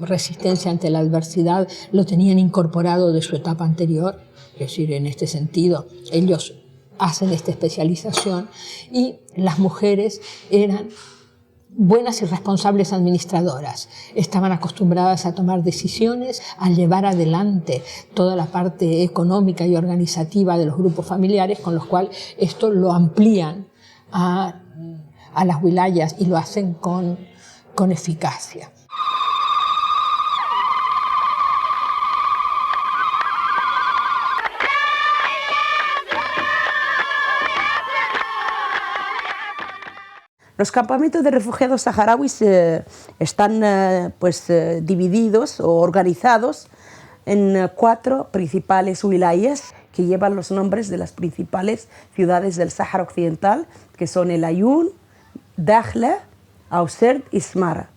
resistencia ante la adversidad, lo tenían incorporado de su etapa anterior. Es decir, en este sentido, ellos hacen esta especialización y las mujeres eran buenas y responsables administradoras. Estaban acostumbradas a tomar decisiones, a llevar adelante toda la parte económica y organizativa de los grupos familiares, con los cuales esto lo amplían a las wilayas y lo hacen con eficacia. Los campamentos de refugiados saharauis están divididos o organizados en 4 principales wilayas que llevan los nombres de las principales ciudades del Sáhara Occidental, que son El Aaiún, Dakhla, Auserd y Smara.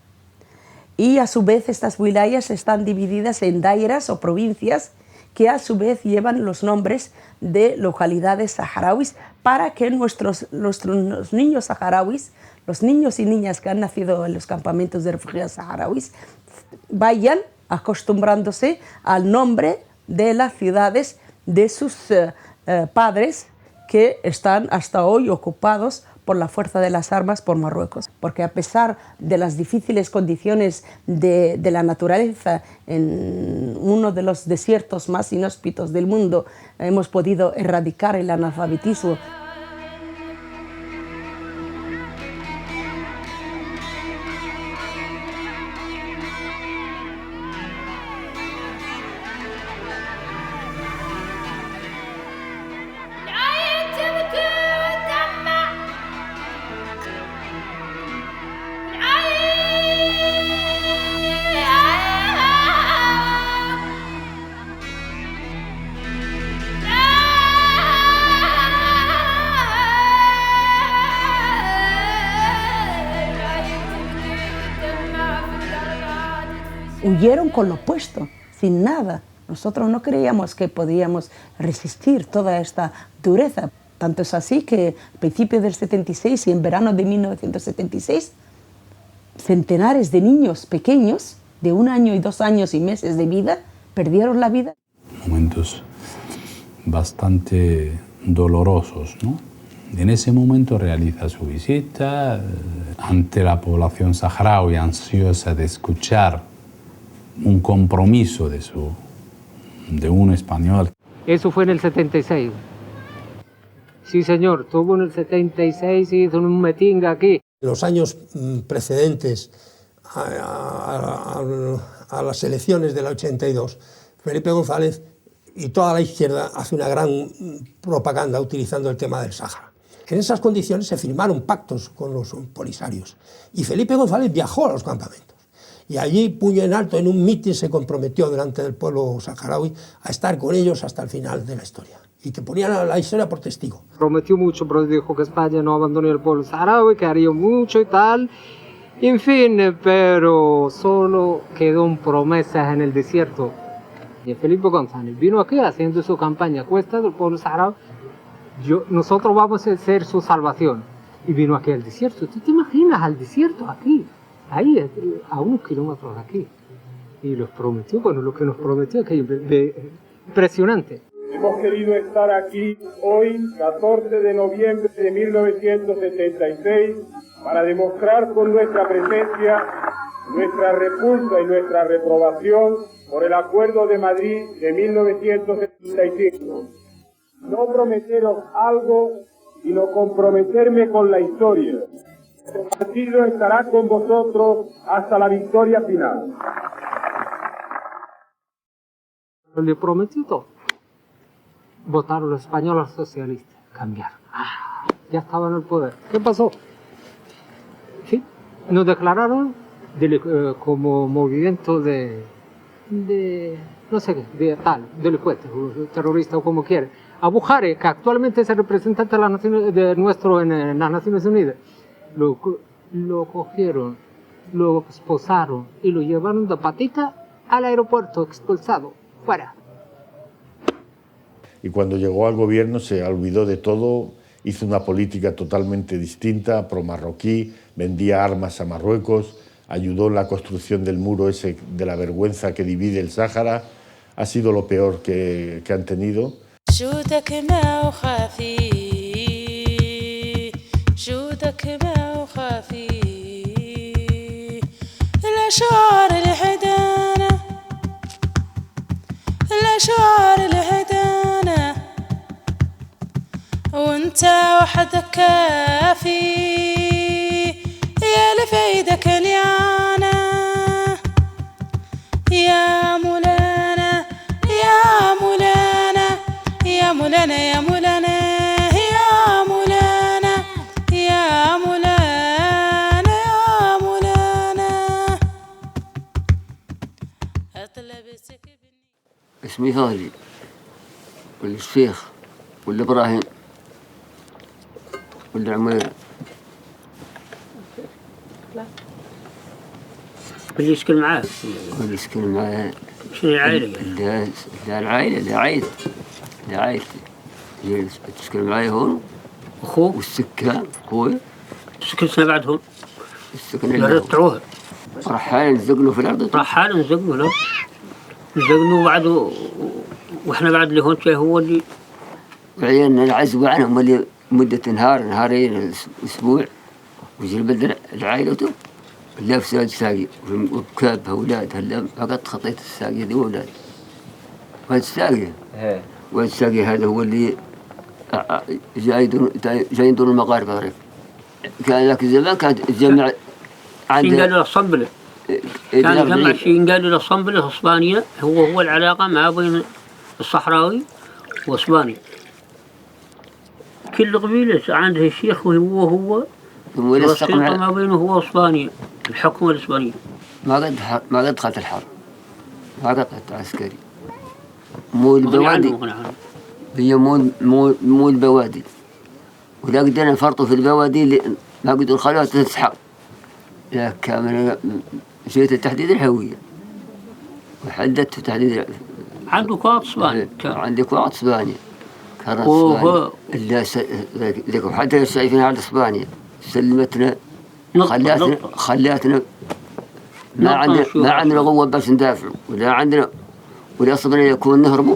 Y a su vez estas wilayas están divididas en dairas o provincias que a su vez llevan los nombres de localidades saharauis para que los niños saharauis, los niños y niñas que han nacido en los campamentos de refugiados saharauis, vayan acostumbrándose al nombre de las ciudades de sus padres que están hasta hoy ocupados por la fuerza de las armas por Marruecos. Porque a pesar de las difíciles condiciones de la naturaleza en uno de los desiertos más inhóspitos del mundo, hemos podido erradicar el analfabetismo. Huyeron con lo puesto, sin nada. Nosotros no creíamos que podíamos resistir toda esta dureza. Tanto es así que a principios del 76 y en verano de 1976, centenares de niños pequeños, de 1 año y 2 años y meses de vida, perdieron la vida. Momentos bastante dolorosos, ¿no? En ese momento realiza su visita ante la población saharaui ansiosa de escuchar un compromiso de un español. Eso fue en el 76. Sí, señor, estuvo en el 76 y hizo un meeting aquí. En los años precedentes a las elecciones del 82, Felipe González y toda la izquierda hace una gran propaganda utilizando el tema del Sáhara. En esas condiciones se firmaron pactos con los polisarios y Felipe González viajó a los campamentos. Y allí, puño en alto, en un mitin se comprometió delante del pueblo saharaui a estar con ellos hasta el final de la historia. Y que ponían a la historia por testigo. Prometió mucho, pero dijo que España no abandonó el pueblo saharaui, que haría mucho y tal. En fin, pero solo quedó en promesas en el desierto. campaña, Felipe González, vino aquí haciendo su campaña a cuesta del pueblo saharaui. Nosotros vamos a ser su salvación. Y vino aquí al desierto. ¿Tú te imaginas al desierto aquí? Ahí, a 1 kilómetro de aquí. Y los prometió, bueno, lo que nos prometió, que impresionante. Hemos querido estar aquí hoy, 14 de noviembre de 1976, para demostrar con nuestra presencia nuestra repulsa y nuestra reprobación por el Acuerdo de Madrid de 1975. No prometeros algo, sino comprometerme con la historia. El partido estará con vosotros hasta la victoria final. Le prometió todo. Votaron los españoles socialistas, cambiaron. Ya estaban en el poder. ¿Qué pasó? Sí, nos declararon como movimiento de no sé qué, de tal, delincuente, terrorista o como quiere. A Buhari, que actualmente es el representante de nuestro en las Naciones Unidas, lo cogieron, lo esposaron y lo llevaron de patita al aeropuerto, expulsado, fuera. Y cuando llegó al gobierno se olvidó de todo, hizo una política totalmente distinta, pro-marroquí, vendía armas a Marruecos, ayudó en la construcción del muro ese de la vergüenza que divide el Sáhara. Ha sido lo peor que han tenido. جودك ما وخافي جودك ما وخافي الأشعار الهدانة الأشعار الهدانة وانت وحدك كافي يا لفيدك اليانا يا مولانا يا مولانا يا مولانا يا مولانا يا مولانا يا مولانا يا مولانا اسمي فهدي والشيخ والإبراهيم والعمير. اللي يسكن معاه؟ واللي يسكن معاه. شنو العائلة؟ لا العائلة، لا عائلتي. هي تسكن معايا هون. أخوه؟ والسكان أخوي. سكنتنا بعدهم؟ السكن اللي رحتوها؟ رحال نزقنوا في الأرض. رحال نزقنوا له. نزقنوا بعد وإحنا بعد اللي هون هو اللي. وعيالنا نعزوا عنهم اللي مدة نهارين أسبوع. ويجي البلد العائلة لابسة ساقي وبكابها أولادها هلا فقط خطيت الساقية دي وأولاد. وهذا الساقية. وهذا الساقية هذا هو اللي جاي دور المغاربة غريب. كان ذاك الزمان كانت الجامعة عندنا. قالوا الصنبلة. كان جمع شيء قالوا الصنبلة إسبانيا هو العلاقة ما بين الصحراوي وإسبانيا. كل قبيلة عندها الشيخ وهو الوسيط ما بينه هو وإسبانيا، الحكومة الإسبانية. ما قد دخلت الحرب، ما قد عسكري. مو البوادي، هي مو البوادي، ولا قدرنا نفرطوا في البوادي اللي ما قدروا خلوها تسحب. لا كامل جيت التحديد الهوية وحددت تحديد. عندك وقت إسبانيا؟ عندك وقت إسبانيا. كانت إسبانيا ذيك وحتى شايفين على إسبانيا سلمتنا خلاتنا ما عندنا قوة باش ندافعوا ولا عندنا ولا صبرنا يكون نهربوا.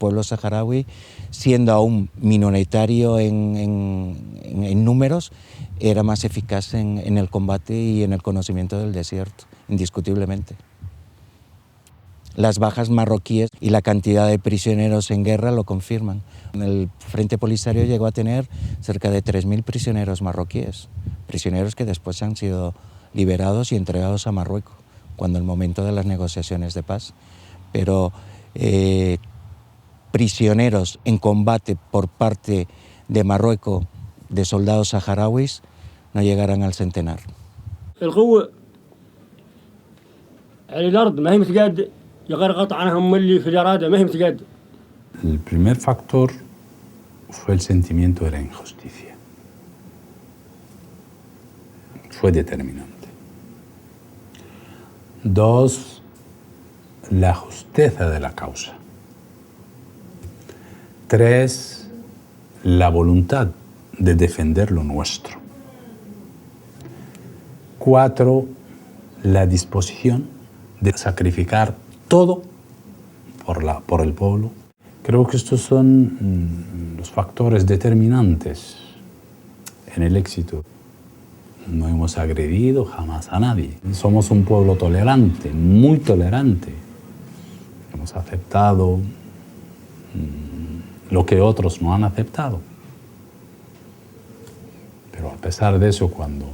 pueblo saharaui, siendo aún minoritario en números, era más eficaz en el combate y en el conocimiento del desierto, indiscutiblemente. Las bajas marroquíes y la cantidad de prisioneros en guerra lo confirman. El Frente Polisario llegó a tener cerca de 3.000 prisioneros marroquíes, prisioneros que después han sido liberados y entregados a Marruecos, cuando el momento de las negociaciones de paz. Pero prisioneros en combate por parte de Marruecos, de soldados saharauis, no llegarán al centenar. El primer factor fue el sentimiento de la injusticia. Fue determinante. 2, la justeza de la causa. 3, la voluntad de defender lo nuestro. 4, la disposición de sacrificar todo por el pueblo. Creo que estos son los factores determinantes en el éxito. No hemos agredido jamás a nadie. Somos un pueblo tolerante, muy tolerante. Hemos aceptado lo que otros no han aceptado. Pero a pesar de eso, cuando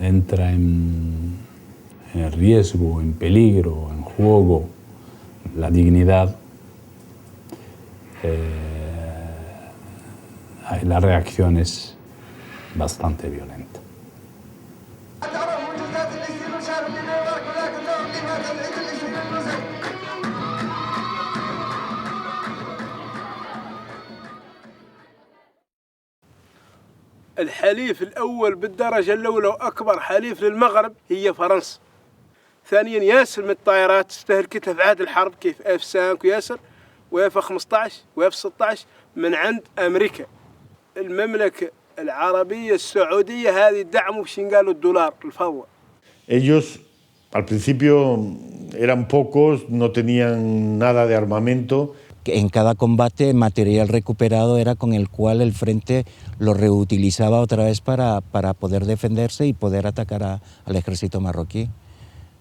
entra en riesgo, en peligro, en juego la dignidad, la reacción es bastante violenta. الحليف الأول بالدرجة الأولى وأكبر حليف للمغرب هي فرنسا. ثانيا ياسر من الطائرات استهلكتها في عهد الحرب كيف F5 وياسر وF-15 وF-16 من عند أمريكا. المملكة العربية السعودية هذه دعموا بشنقال الدولار الفضة. Ellos al principio eran pocos, no tenían nada de armamento. En cada combate, material recuperado era con el cual el frente lo reutilizaba otra vez para poder defenderse y poder atacar al ejército marroquí.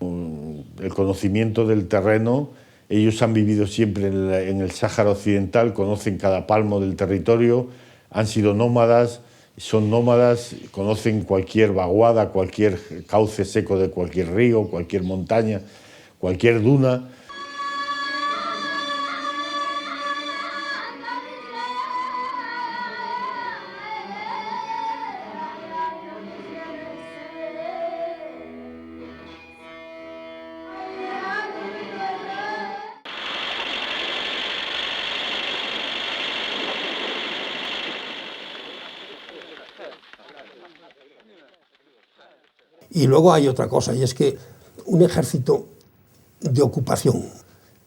El conocimiento del terreno, ellos han vivido siempre en el Sáhara Occidental, conocen cada palmo del territorio, han sido nómadas, son nómadas, conocen cualquier vaguada, cualquier cauce seco de cualquier río, cualquier montaña, cualquier duna. Y luego hay otra cosa, y es que un ejército de ocupación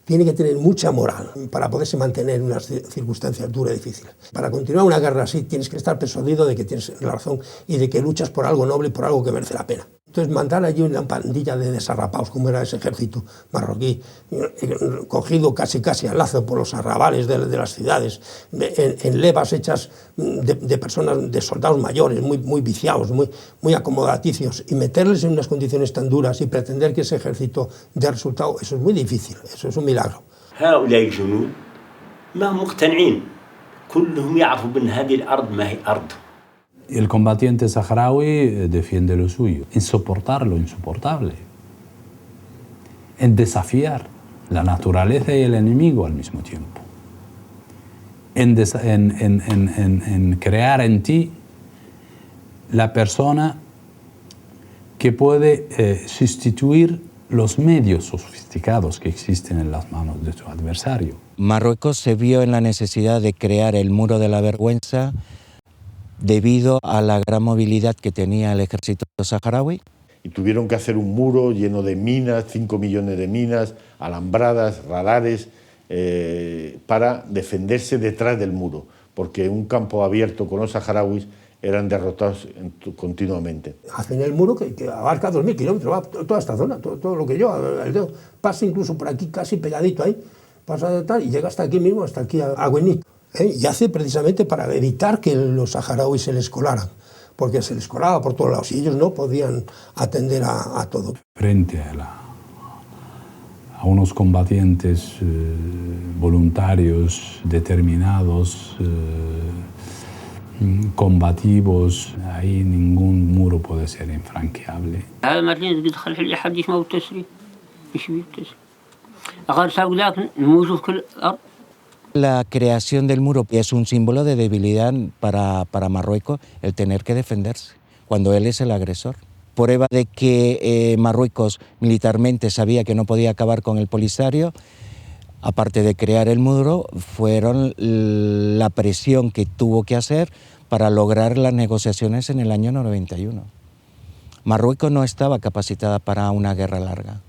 tiene que tener mucha moral para poderse mantener en unas circunstancias duras y difíciles. Para continuar una guerra así tienes que estar persuadido de que tienes la razón y de que luchas por algo noble y por algo que merece la pena. Entonces mandar allí una pandilla de desarrapados, como era ese ejército marroquí, cogido casi al lazo por los arrabales de las ciudades, en levas hechas de personas, de soldados mayores, muy viciados, muy acomodaticios, y meterles en unas condiciones tan duras y pretender que ese ejército dé resultado, eso es muy difícil, eso es un milagro. هؤلاء الجنود ما مقتنعين كلهم يعرفوا بأن هذه الأرض ما هي أرض. El combatiente saharaui defiende lo suyo, en soportar lo insoportable, en desafiar la naturaleza y el enemigo al mismo tiempo, en crear en ti la persona que puede sustituir los medios sofisticados que existen en las manos de su adversario. Marruecos se vio en la necesidad de crear el muro de la vergüenza debido a la gran movilidad que tenía el ejército saharaui. Y tuvieron que hacer un muro lleno de minas, 5 millones de minas, alambradas, radares, para defenderse detrás del muro, porque un campo abierto con los saharauis eran derrotados continuamente. Hacen el muro que abarca 2.000 kilómetros, toda esta zona, todo lo que yo, pasa incluso por aquí casi pegadito ahí, pasa de tal y llega hasta aquí mismo, hasta aquí a Gwenit. Y hace precisamente para evitar que los saharauis se les colaran, porque se les colaba por todos lados y ellos no podían atender a todo. Frente a unos combatientes voluntarios, determinados, combativos, ahí ningún muro puede ser infranqueable. La creación del muro es un símbolo de debilidad para Marruecos, el tener que defenderse, cuando él es el agresor. Prueba de que Marruecos militarmente sabía que no podía acabar con el Polisario, aparte de crear el muro, fueron la presión que tuvo que hacer para lograr las negociaciones en el año 91. Marruecos no estaba capacitada para una guerra larga.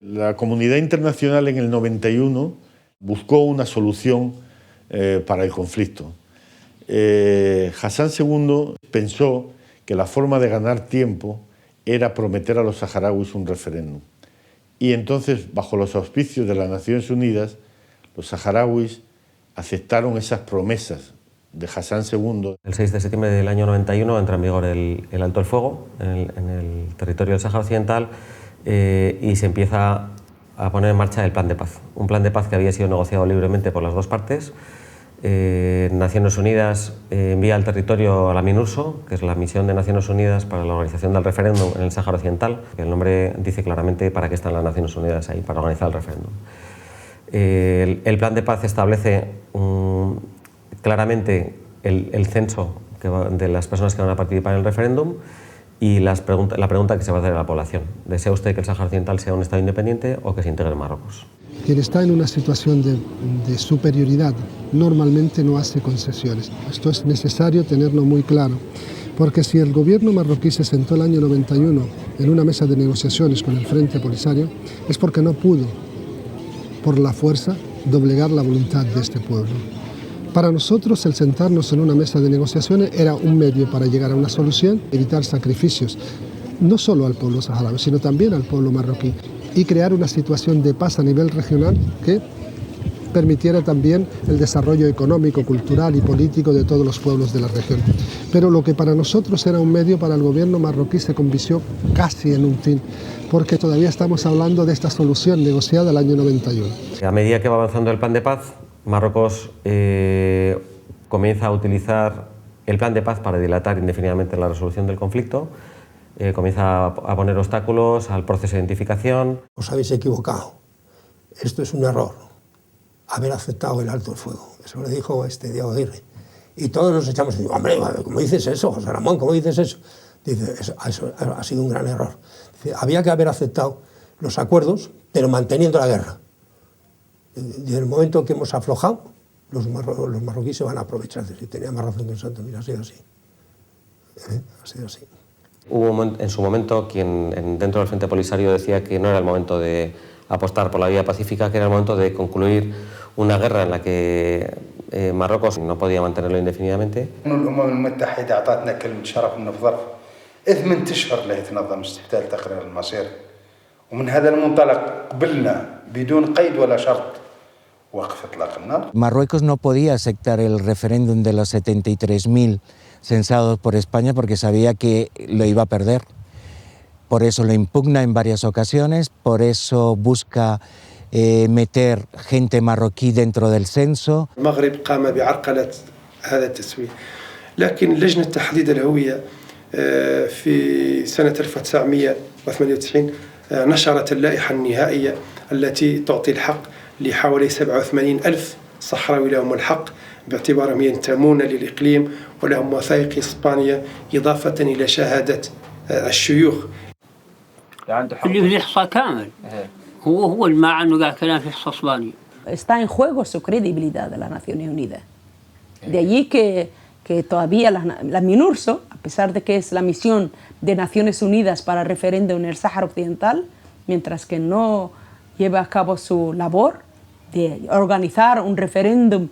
La comunidad internacional en el 91 buscó una solución para el conflicto. Hassan II pensó que la forma de ganar tiempo era prometer a los saharauis un referéndum. Y entonces, bajo los auspicios de las Naciones Unidas, los saharauis aceptaron esas promesas de Hassan II. El 6 de septiembre del año 91 entra en vigor el alto el fuego en el territorio del Sáhara Occidental y se empieza a poner en marcha el plan de paz. Un plan de paz que había sido negociado libremente por las dos partes. Naciones Unidas envía al territorio a la MINURSO, que es la misión de Naciones Unidas para la organización del referéndum en el Sáhara Occidental, que el nombre dice claramente para qué están las Naciones Unidas ahí, para organizar el referéndum. El plan de paz establece claramente el censo de las personas que van a participar en el referéndum y la pregunta que se va a hacer a la población. ¿Desea usted que el Sáhara Occidental sea un Estado independiente o que se integre en Marruecos? Quien está en una situación de superioridad normalmente no hace concesiones. Esto es necesario tenerlo muy claro, porque si el gobierno marroquí se sentó el año 91 en una mesa de negociaciones con el Frente Polisario, es porque no pudo, por la fuerza, doblegar la voluntad de este pueblo. Para nosotros el sentarnos en una mesa de negociaciones era un medio para llegar a una solución, evitar sacrificios, no solo al pueblo saharaui, sino también al pueblo marroquí, y crear una situación de paz a nivel regional que permitiera también el desarrollo económico, cultural y político de todos los pueblos de la región. Pero lo que para nosotros era un medio, para el gobierno marroquí se convirtió casi en un fin, porque todavía estamos hablando de esta solución negociada del año 91. A medida que va avanzando el plan de paz, Marruecos comienza a utilizar el plan de paz para dilatar indefinidamente la resolución del conflicto, comienza a poner obstáculos al proceso de identificación. Os habéis equivocado, esto es un error, haber aceptado el alto el fuego, eso le dijo Diego Aguirre. Y todos nos echamos y digo, hombre, ¿cómo dices eso, José Ramón? ¿Cómo dices eso? Dice, eso ha sido un gran error. Dice, había que haber aceptado los acuerdos, pero manteniendo la guerra. Desde el momento que hemos aflojado, los marroquíes se van a aprovechar de si tenía más razón que el santo. Mira, ha sido así. Ha sido así. Hubo en su momento quien dentro del Frente Polisario decía que no era el momento de apostar por la vía pacífica, que era el momento de concluir una guerra en la que Marruecos no podía mantenerlo indefinidamente. الأمم المتحدة أعطتنا كلمة شرف إنه في ظرف 8 أشهر له يتنظم استفتاء تقرير المصير، ومن هذا المنطلق قبلنا بدون قيد ولا شرط وقف إطلاق النار. Marruecos no podía aceptar el referéndum de los 73.000 censados por España porque sabía que lo iba a perder. Por eso lo impugna en varias ocasiones, por eso busca meter gente marroquí dentro del censo. المغرب قام بعرقلة هذا التسوية، لكن لجنة تحديد الهوية في سنة 1998 نشرت اللائحة النهائية التي تعطي الحق لحوالي 87,000 صحراوي لهم الحق باعتبارهم ينتمون للإقليم ولهم وثائق إسبانية إضافة إلى شهادة الشيوخ. اللي في الإحصاء كامل هو المع أنه قاعد كلام في إحصاء إسباني. Está en juego su credibilidad de las Naciones Unidas. De allí que todavía la MINURSO, a pesar de que es la misión de Naciones Unidas para el referéndum en el Sáhara Occidental, mientras que no lleva a cabo su labor de organizar un referéndum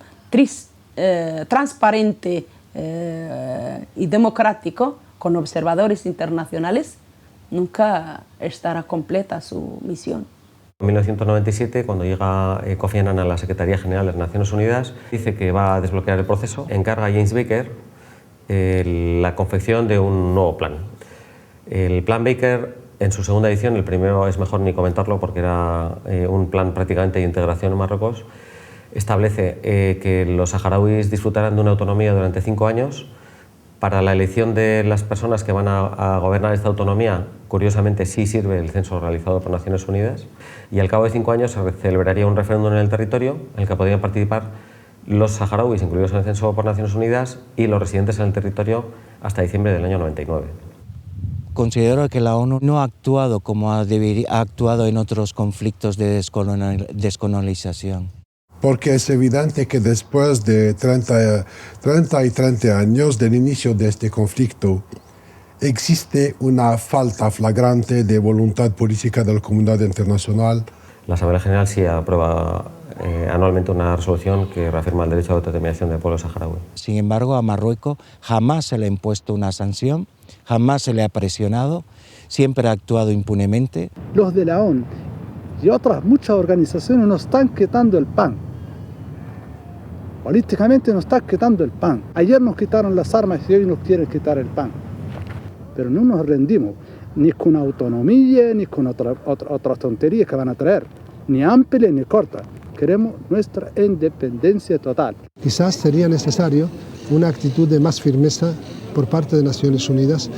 transparente y democrático, con observadores internacionales, nunca estará completa su misión. En 1997, cuando llega Kofi Annan a la Secretaría General de las Naciones Unidas, dice que va a desbloquear el proceso, encarga a James Baker la confección de un nuevo plan. El plan Baker, en su segunda edición, el primero es mejor ni comentarlo porque era un plan prácticamente de integración en Marruecos, establece que los saharauis disfrutarán de una autonomía durante 5 años. Para la elección de las personas que van a gobernar esta autonomía, curiosamente sí sirve el censo realizado por Naciones Unidas, y al cabo de 5 años se celebraría un referéndum en el territorio en el que podrían participar los saharauis incluidos en el censo por Naciones Unidas y los residentes en el territorio hasta diciembre del año 99. Considero que la ONU no ha actuado como ha actuado en otros conflictos de descolonización. Porque es evidente que después de 30 años del inicio de este conflicto, existe una falta flagrante de voluntad política de la comunidad internacional. La Asamblea General sí aprueba anualmente una resolución que reafirma el derecho a la autodeterminación del pueblo saharaui. Sin embargo, a Marruecos jamás se le ha impuesto una sanción, jamás se le ha presionado, siempre ha actuado impunemente. Los de la ONU y otras muchas organizaciones nos están quitando el pan. Políticamente nos están quitando el pan. Ayer nos quitaron las armas y hoy nos quieren quitar el pan. Pero no nos rendimos, ni con autonomía, ni con otras tonterías que van a traer, ni amplia ni corta. Queremos nuestra independencia total. Quizás sería necesario una actitud de más firmeza por parte de Naciones Unidas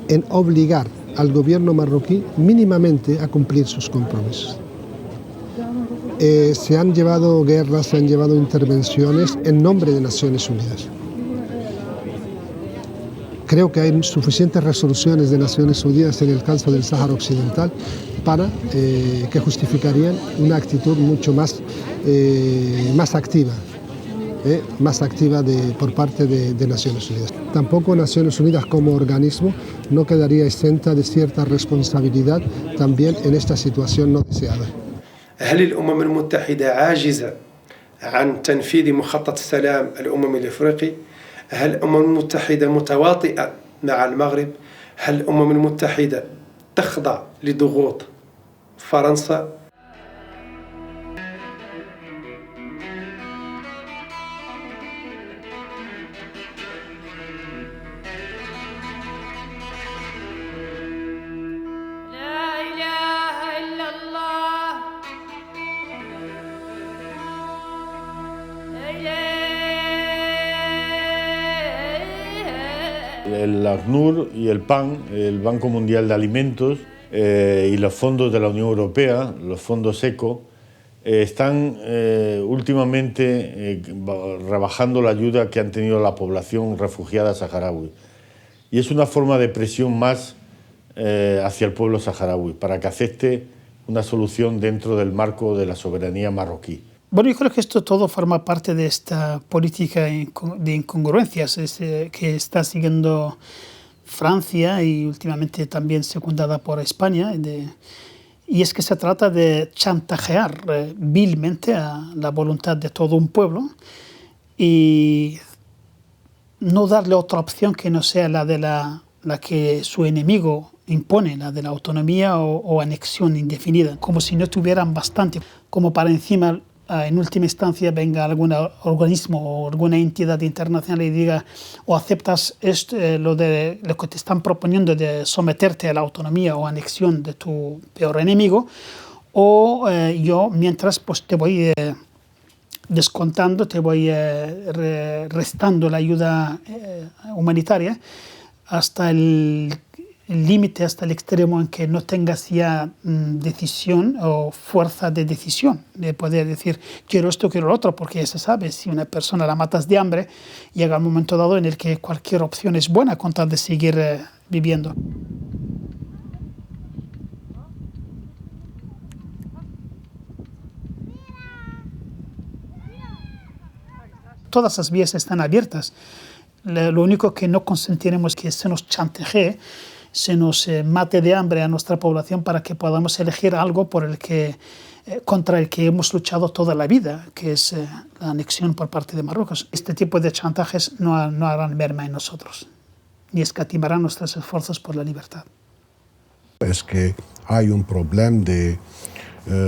en obligar al gobierno marroquí mínimamente a cumplir sus compromisos. Se han llevado guerras, se han llevado intervenciones en nombre de Naciones Unidas. Creo que hay suficientes resoluciones de Naciones Unidas en el caso del Sáhara Occidental para que justificarían una actitud mucho más activa por parte de Naciones Unidas. Tampoco Naciones Unidas como organismo no quedaría exenta de cierta responsabilidad también en esta situación no deseada. هل الأمم المتحدة عاجزة عن تنفيذ مخطط السلام الأممي الأفريقي؟ هل الأمم المتحدة متواطئة مع المغرب؟ هل الأمم المتحدة تخضع لضغوط فرنسا؟ El ACNUR y el PAN, el Banco Mundial de Alimentos, y los fondos de la Unión Europea, los fondos ECO, están últimamente rebajando la ayuda que han tenido la población refugiada saharaui. Y es una forma de presión más hacia el pueblo saharaui, para que acepte una solución dentro del marco de la soberanía marroquí. Bueno, yo creo que esto todo forma parte de esta política de incongruencias que está siguiendo Francia y últimamente también secundada por España. Y es que se trata de chantajear vilmente a la voluntad de todo un pueblo y no darle otra opción que no sea la de la que su enemigo impone, la de la autonomía o anexión indefinida, como si no tuvieran bastante, como para encima en última instancia venga algún organismo o alguna entidad internacional y diga o aceptas lo que te están proponiendo de someterte a la autonomía o anexión de tu peor enemigo, o yo mientras pues te voy descontando, te voy restando la ayuda humanitaria hasta el límite, hasta el extremo en que no tengas ya decisión o fuerza de decisión, de poder decir quiero esto, quiero lo otro, porque ya se sabe, si una persona la matas de hambre, llega un momento dado en el que cualquier opción es buena con tal de seguir viviendo. Todas las vías están abiertas. Lo único que no consentiremos es que se nos chantajee, se nos mate de hambre a nuestra población para que podamos elegir algo contra el que hemos luchado toda la vida, que es la anexión por parte de Marruecos. Este tipo de chantajes no harán merma en nosotros. ni escatimarán nuestros esfuerzos por la libertad. Es que hay un problema de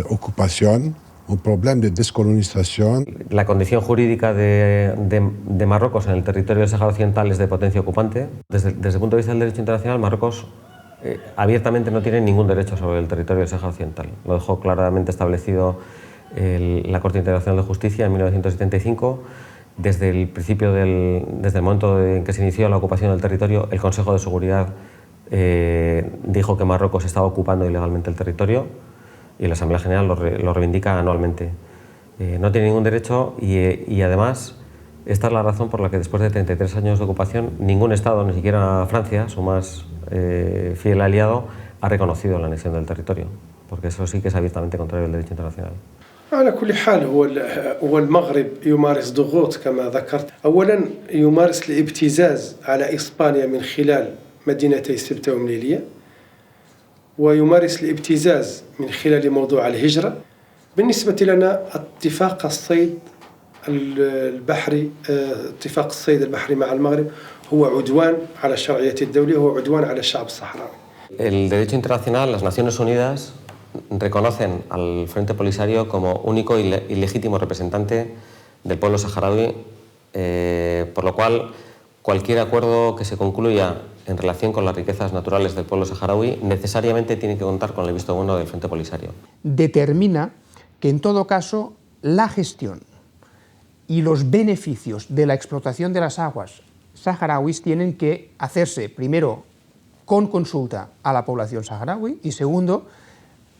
ocupación, un problema de descolonización. La condición jurídica de Marruecos en el territorio del Sáhara Occidental es de potencia ocupante. Desde el punto de vista del derecho internacional, Marruecos abiertamente no tiene ningún derecho sobre el territorio del Sáhara Occidental. Lo dejó claramente establecido la Corte Internacional de Justicia en 1975. Desde el momento en que se inició la ocupación del territorio, el Consejo de Seguridad dijo que Marruecos estaba ocupando ilegalmente el territorio y la Asamblea General lo reivindica anualmente. No tiene ningún derecho y además esta es la razón por la que después de 33 años de ocupación ningún Estado, ni siquiera Francia, su más fiel aliado, ha reconocido la anexión del territorio, porque eso sí que es abiertamente contrario al derecho internacional. على كل حال هو المغرب يمارس ضغوط كما ذكرت. أولا يمارس الابتزاز على إسبانيا من خلال مدينتي سبتة ومليلية، ويمارس الابتزاز من خلال موضوع الهجرة. بالنسبة لنا اتفاق الصيد البحري مع المغرب هو عدوان على الشرعية الدولية، هو عدوان على الشعب الصحراوي. El derecho internacional, las Naciones Unidas reconocen al Frente Polisario como único y legítimo representante del pueblo saharaui, por lo cual cualquier acuerdo que se concluya en relación con las riquezas naturales del pueblo saharaui necesariamente tiene que contar con el visto bueno del Frente Polisario. Determina que en todo caso la gestión y los beneficios de la explotación de las aguas saharauis tienen que hacerse primero con consulta a la población saharaui y segundo,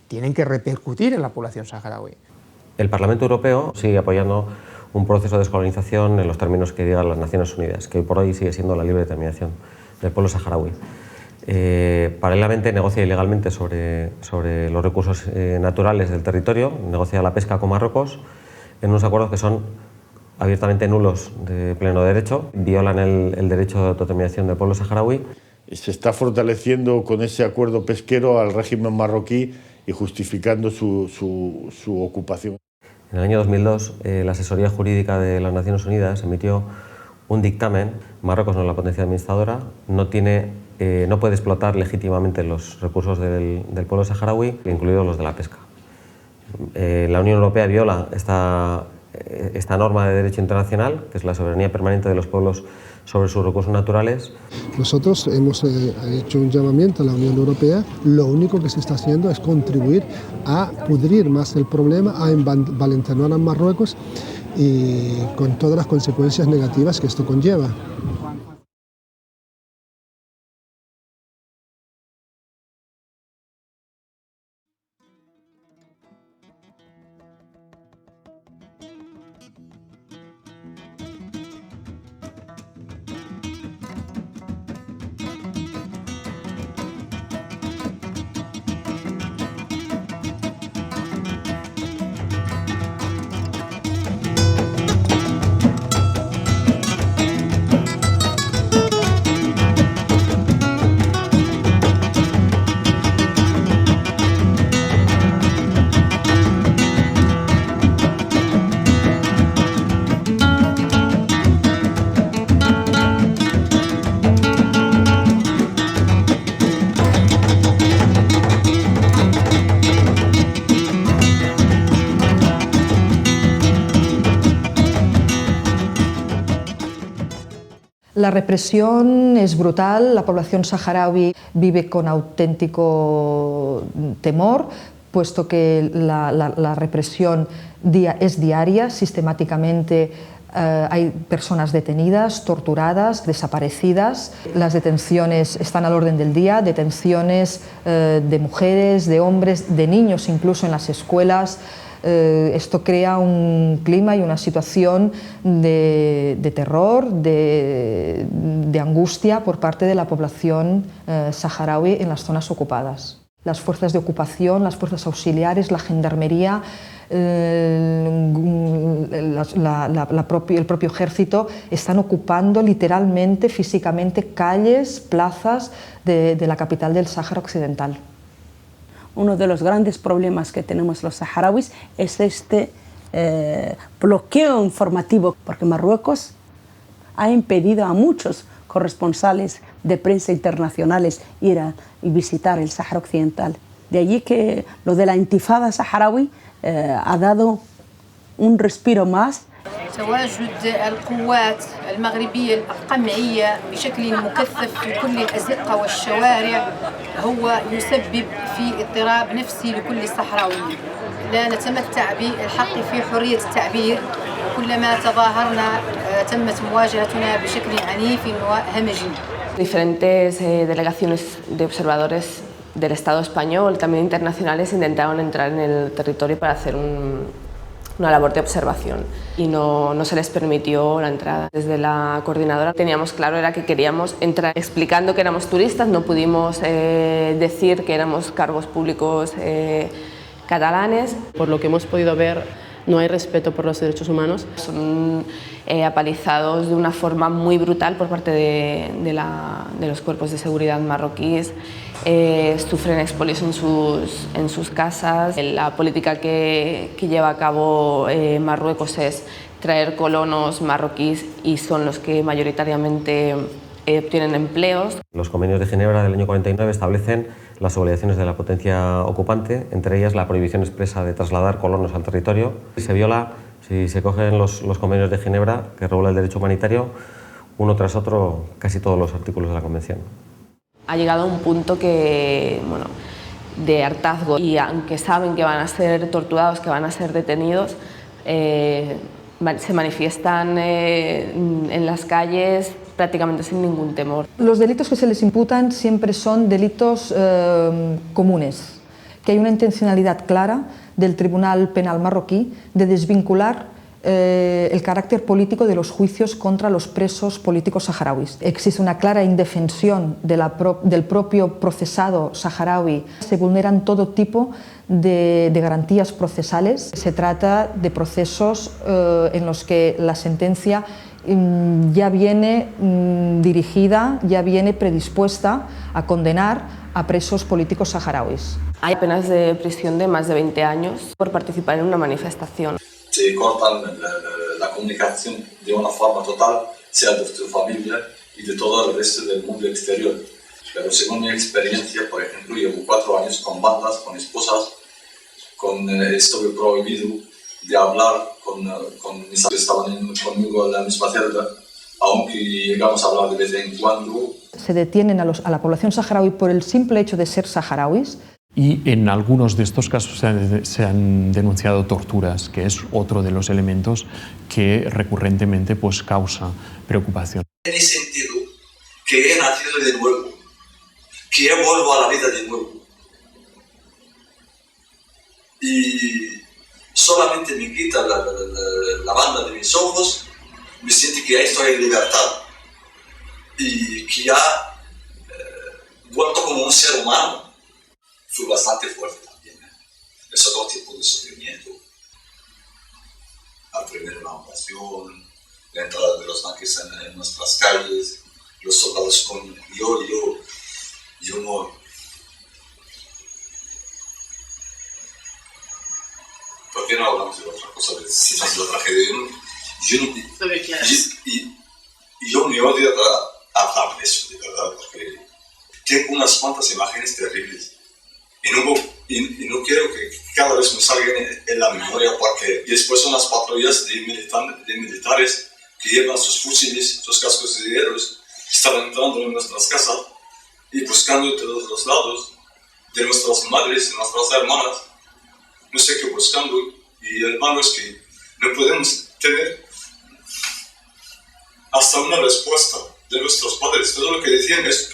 tienen que repercutir en la población saharaui. El Parlamento Europeo sigue apoyando un proceso de descolonización en los términos que digan las Naciones Unidas, que hoy por hoy sigue siendo la libre determinación del pueblo saharaui. Paralelamente negocia ilegalmente sobre los recursos naturales del territorio, negocia la pesca con Marruecos en unos acuerdos que son abiertamente nulos de pleno derecho, violan el derecho de autodeterminación del pueblo saharaui. Se está fortaleciendo con ese acuerdo pesquero al régimen marroquí y justificando su ocupación. En el año 2002, la Asesoría Jurídica de las Naciones Unidas emitió un dictamen. Marruecos no es la potencia administradora, no puede explotar legítimamente los recursos del pueblo saharaui, incluidos los de la pesca. La Unión Europea viola esta norma de derecho internacional, que es la soberanía permanente de los pueblos sobre sus recursos naturales. Nosotros hemos hecho un llamamiento a la Unión Europea. Lo único que se está haciendo es contribuir a pudrir más el problema, a envalentonar a Marruecos y con todas las consecuencias negativas que esto conlleva. La represión es brutal, la población saharaui vive con auténtico temor, puesto que la represión es diaria, sistemáticamente hay personas detenidas, torturadas, desaparecidas. Las detenciones están al orden del día, detenciones de mujeres, de hombres, de niños incluso en las escuelas. Esto crea un clima y una situación de terror, de angustia por parte de la población saharaui en las zonas ocupadas. Las fuerzas de ocupación, las fuerzas auxiliares, la gendarmería, el propio ejército están ocupando literalmente, físicamente, calles, plazas de la capital del Sáhara Occidental. Uno de los grandes problemas que tenemos los saharauis es este bloqueo informativo, porque Marruecos ha impedido a muchos corresponsales de prensa internacionales ir a visitar el Sáhara Occidental. De allí que lo de la intifada saharaui ha dado un respiro más. تواجد القوات المغربية القمعية بشكل مكثف في كل الأزقة والشوارع هو يسبب في اضطراب نفسي لكل صحراوي. لا نتمتع بالحق في حرية التعبير، كلما تظاهرنا تمت مواجهتنا بشكل عنيف وهمجي. Diferentes delegaciones de observadores del Estado español, también internacionales, intentaron entrar en el territorio para hacer una labor de observación y no se les permitió la entrada. Desde la coordinadora teníamos claro era que queríamos entrar explicando que éramos turistas, no pudimos decir que éramos cargos públicos catalanes. Por lo que hemos podido ver, no hay respeto por los derechos humanos. Son apalizados de una forma muy brutal por parte de los cuerpos de seguridad marroquíes. Sufren expolios en sus casas. La política que lleva a cabo Marruecos es traer colonos marroquíes y son los que mayoritariamente obtienen empleos. Los convenios de Ginebra del año 49 establecen las obligaciones de la potencia ocupante, entre ellas la prohibición expresa de trasladar colonos al territorio. Si se viola, si se cogen los convenios de Ginebra, que regula el derecho humanitario, uno tras otro, casi todos los artículos de la Convención. Ha llegado a un punto que, bueno, de hartazgo, y aunque saben que van a ser torturados, que van a ser detenidos, se manifiestan en las calles prácticamente sin ningún temor. Los delitos que se les imputan siempre son delitos comunes, que hay una intencionalidad clara del Tribunal Penal marroquí de desvincular el carácter político de los juicios contra los presos políticos saharauis. Existe una clara indefensión del propio procesado saharaui. Se vulneran todo tipo de garantías procesales. Se trata de procesos en los que la sentencia ya viene dirigida, ya viene predispuesta a condenar a presos políticos saharauis. Hay penas de prisión de más de 20 años por participar en una manifestación. Se cortan la comunicación de una forma total, sea de tu familia y de todo el resto del mundo exterior. Pero según mi experiencia, por ejemplo, llevo 4 años con bandas, con esposas, estuve prohibido de hablar con mis amigos que estaban conmigo en la misma celda, aunque llegamos a hablar de vez en cuando. Se detienen a la población saharaui por el simple hecho de ser saharauis. Y en algunos de estos casos se han denunciado torturas, que es otro de los elementos que recurrentemente pues, causa preocupación. En el sentido que he nacido de nuevo, que vuelvo a la vida de nuevo. Y solamente me quita la banda de mis ojos, me siento que ya estoy en libertad y que ya vuelto como un ser humano. Fue bastante fuerte también. Es otro tipo de sufrimiento. Al primero la ocupación, la entrada de los tanques en nuestras calles, los soldados con yo no. ¿Por qué no hablamos de otra cosa? Si no es la tragedia, yo me odio a hablar de eso, de verdad, porque tengo unas cuantas imágenes terribles. Y no quiero que cada vez me salgan en la memoria, porque después son las patrullas de militares que llevan sus fusiles, sus cascos de hierros, que están entrando en nuestras casas y buscando de todos los lados, de nuestras madres, de nuestras hermanas, no sé qué buscando. Y el malo es que no podemos tener hasta una respuesta de nuestros padres. Todo lo que decían es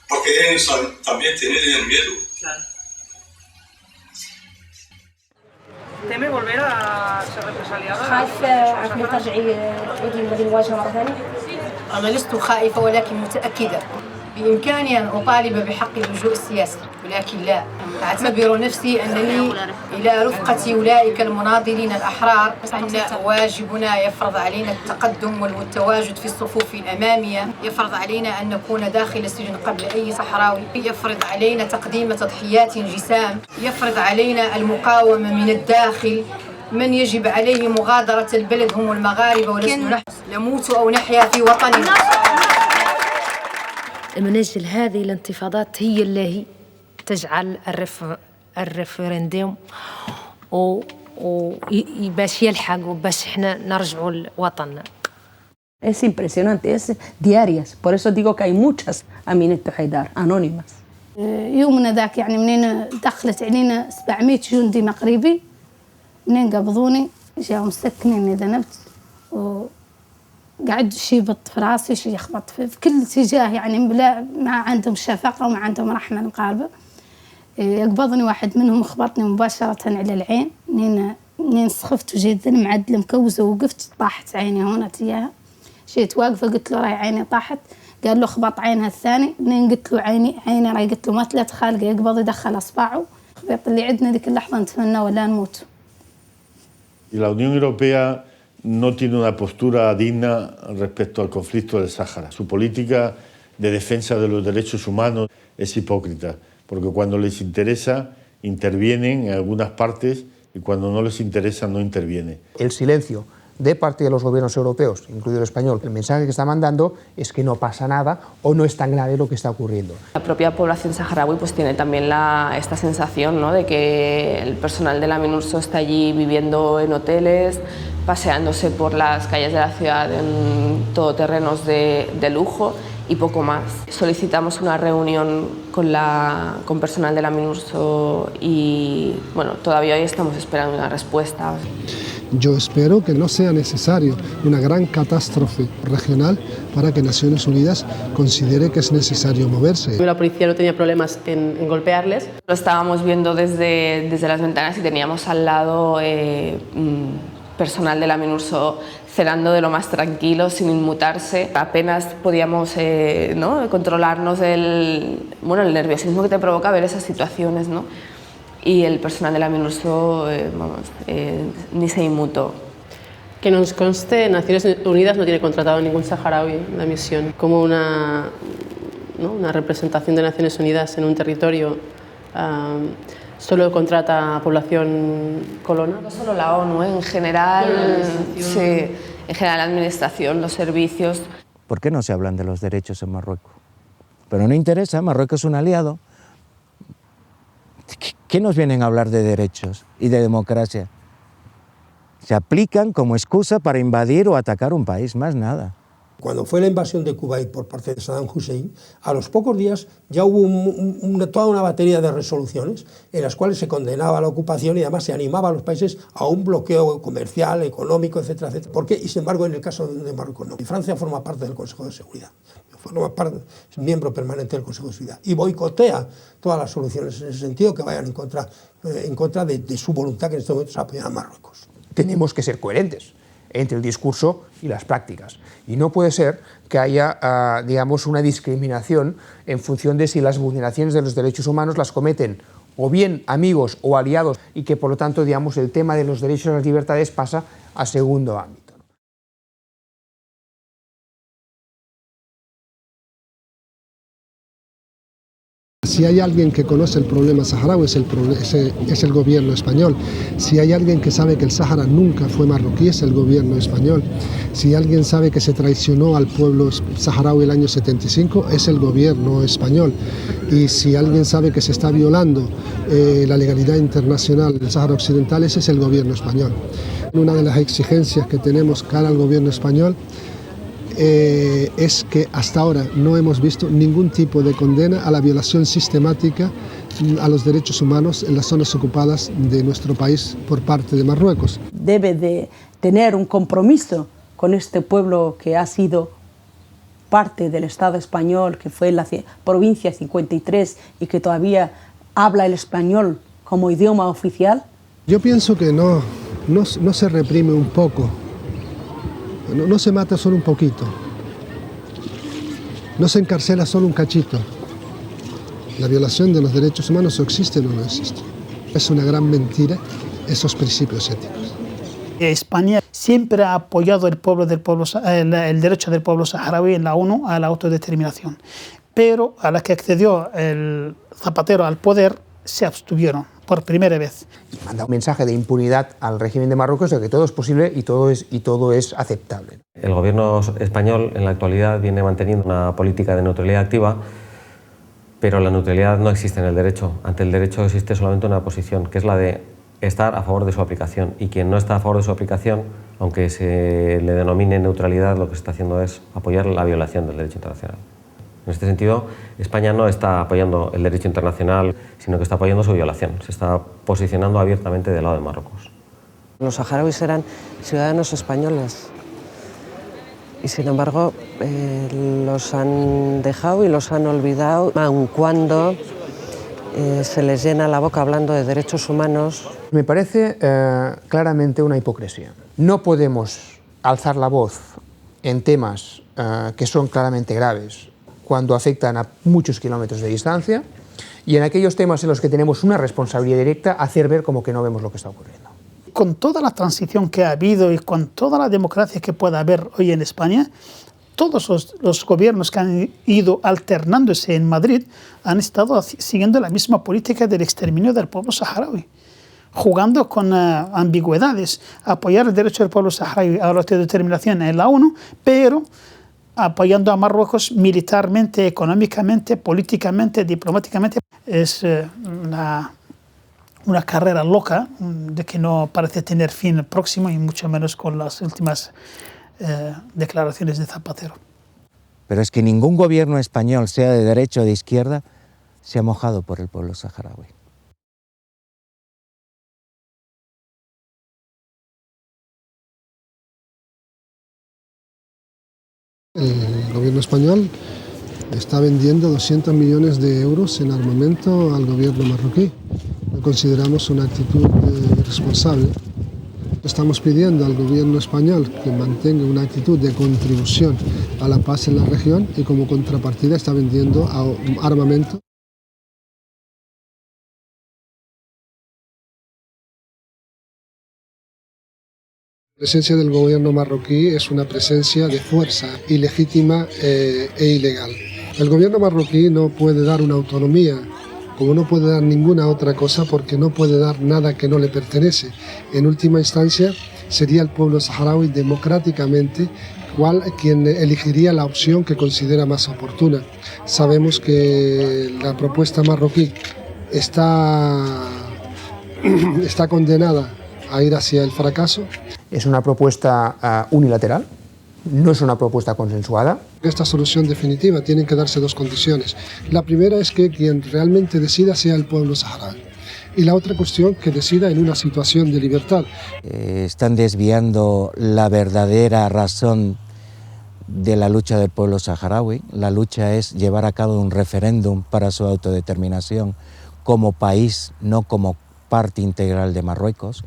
porque ellos también tienen miedo. Claro. ¿Teme volver a ser represaliada? خايفة من ترجعي تعودي للمواجهة مرة ثانية؟ أنا لست خائفة ولكن متأكدة بإمكاني أن أطالب بحق اللجوء السياسي، ولكن لا أعتبر نفسي أنني إلى رفقة أولئك المناضلين الأحرار، أن واجبنا يفرض علينا التقدم والتواجد في الصفوف الأمامية، يفرض علينا أن نكون داخل السجن قبل أي صحراوي، يفرض علينا تقديم تضحيات جسام، يفرض علينا المقاومة من الداخل من يجب عليه مغادرة البلد هم المغاربة ولسنا نحن نموت أو نحيا في وطننا. من أجل هذه الانتفاضات هي التي تجعل الريفرندوم باش يلحق وباش احنا نرجعوا لوطننا. Es impresionante, es diarias, por eso digo que hay muchas Aminat Haidar anónimas. يومنا ذاك يعني منين دخلت علينا 700 جندي مغربي، منين قبضوني جاوا مسكنين ذنبت وقعدوا شي يبط في راسي شي يخبط في كل اتجاه، يعني بلا ما عندهم شفقة وما عندهم رحمة القلب. يقبضني واحد منهم خبطني مباشرة على العين، منين سخفت وجيت ذن معدل مكوزة وقفت طاحت عيني هنا تياها. جيت واقفة قلت له راي عيني طاحت، قال له خبط عينها الثاني، منين قلت له عيني راي قلت له ما ثلاث خالقة يقبض يدخل أصبعه. خبيط اللي عندنا ذيك اللحظة نتمنى ولا نموت. Y la Unión Europea no tiene una postura digna respecto al conflicto del Sáhara. Su política de defensa de los derechos humanos es hipócrita, porque cuando les interesa intervienen en algunas partes y cuando no les interesa no interviene. El silencio de parte de los gobiernos europeos, incluido el español, el mensaje que está mandando es que no pasa nada o no es tan grave lo que está ocurriendo. La propia población saharaui pues tiene también esta sensación, ¿no?, de que el personal de la MINURSO está allí viviendo en hoteles, paseándose por las calles de la ciudad en todoterrenos de lujo y poco más. Solicitamos una reunión con personal de la MINURSO y bueno, todavía hoy estamos esperando una respuesta. Yo espero que no sea necesario una gran catástrofe regional para que Naciones Unidas considere que es necesario moverse. La policía no tenía problemas en golpearles. Lo estábamos viendo desde las ventanas y teníamos al lado personal de la MINURSO cenando de lo más tranquilo, sin inmutarse. Apenas podíamos ¿no?, controlarnos el nerviosismo que te provoca ver esas situaciones, ¿no? Y el personal de la MINURSO ni se inmutó. Que nos conste, Naciones Unidas no tiene contratado ningún saharaui en la misión. Como una representación de Naciones Unidas en un territorio solo contrata a población colona. No solo la ONU, en general, sí, en general la administración, los servicios. ¿Por qué no se hablan de los derechos en Marruecos? Pero no interesa, Marruecos es un aliado. ¿Qué nos vienen a hablar de derechos y de democracia? Se aplican como excusa para invadir o atacar un país, más nada. Cuando fue la invasión de Kuwait por parte de Saddam Hussein, a los pocos días ya hubo toda una batería de resoluciones en las cuales se condenaba la ocupación y además se animaba a los países a un bloqueo comercial, económico, etcétera, etcétera. ¿Por qué? Y sin embargo en el caso de Marruecos no. Y Francia forma parte del Consejo de Seguridad. Es miembro permanente del Consejo de Seguridad y boicotea todas las soluciones en ese sentido que vayan en contra de su voluntad, que en este momento es apoyar a Marruecos. Tenemos que ser coherentes entre el discurso y las prácticas. Y no puede ser que haya, digamos, una discriminación en función de si las vulneraciones de los derechos humanos las cometen o bien amigos o aliados y que, por lo tanto, digamos, el tema de los derechos y las libertades pasa a segundo ámbito. Si hay alguien que conoce el problema saharaui es el gobierno español. Si hay alguien que sabe que el Sáhara nunca fue marroquí es el gobierno español. Si alguien sabe que se traicionó al pueblo saharaui el año 75 es el gobierno español. Y si alguien sabe que se está violando la legalidad internacional del Sáhara Occidental ese es el gobierno español. Una de las exigencias que tenemos cara al gobierno español es que hasta ahora no hemos visto ningún tipo de condena a la violación sistemática a los derechos humanos en las zonas ocupadas de nuestro país por parte de Marruecos. Debe de tener un compromiso con este pueblo que ha sido parte del Estado español, que fue la provincia 53 y que todavía habla el español como idioma oficial. Yo pienso que no se reprime un poco. No se mata solo un poquito, no se encarcela solo un cachito. La violación de los derechos humanos o existe o no existe. Es una gran mentira esos principios éticos. España siempre ha apoyado el derecho del pueblo saharaui en la ONU a la autodeterminación, pero a la que accedió el Zapatero al poder se abstuvieron por primera vez. Manda un mensaje de impunidad al régimen de Marruecos de que todo es posible y todo es aceptable. El gobierno español en la actualidad viene manteniendo una política de neutralidad activa, pero la neutralidad no existe en el derecho. Ante el derecho existe solamente una posición, que es la de estar a favor de su aplicación. Y quien no está a favor de su aplicación, aunque se le denomine neutralidad, lo que se está haciendo es apoyar la violación del derecho internacional. En este sentido, España no está apoyando el derecho internacional, sino que está apoyando su violación. Se está posicionando abiertamente del lado de Marruecos. Los saharauis eran ciudadanos españoles y, sin embargo, los han dejado y los han olvidado, aun cuando se les llena la boca hablando de derechos humanos. Me parece claramente una hipocresía. No podemos alzar la voz en temas que son claramente graves cuando afectan a muchos kilómetros de distancia, y en aquellos temas en los que tenemos una responsabilidad directa, hacer ver como que no vemos lo que está ocurriendo. Con toda la transición que ha habido y con toda la democracia que pueda haber hoy en España, todos los gobiernos que han ido alternándose en Madrid han estado siguiendo la misma política del exterminio del pueblo saharaui, jugando con ambigüedades, apoyar el derecho del pueblo saharaui a la autodeterminación en la ONU, pero apoyando a Marruecos militarmente, económicamente, políticamente, diplomáticamente. Es una carrera loca de que no parece tener fin próximo, y mucho menos con las últimas declaraciones de Zapatero. Pero es que ningún gobierno español, sea de derecha o de izquierda, se ha mojado por el pueblo saharaui. El gobierno español está vendiendo 200 millones de euros en armamento al gobierno marroquí. Lo consideramos una actitud irresponsable. Estamos pidiendo al gobierno español que mantenga una actitud de contribución a la paz en la región, y como contrapartida está vendiendo armamento. La presencia del gobierno marroquí es una presencia de fuerza, ilegítima e ilegal. El gobierno marroquí no puede dar una autonomía, como no puede dar ninguna otra cosa, porque no puede dar nada que no le pertenece. En última instancia, sería el pueblo saharaui democráticamente quien elegiría la opción que considera más oportuna. Sabemos que la propuesta marroquí está condenada a ir hacia el fracaso. Es una propuesta unilateral, no es una propuesta consensuada. Esta solución definitiva tienen que darse dos condiciones. La primera es que quien realmente decida sea el pueblo saharaui. Y la otra cuestión, que decida en una situación de libertad. Están desviando la verdadera razón de la lucha del pueblo saharaui. La lucha es llevar a cabo un referéndum para su autodeterminación como país, no como parte integral de Marruecos.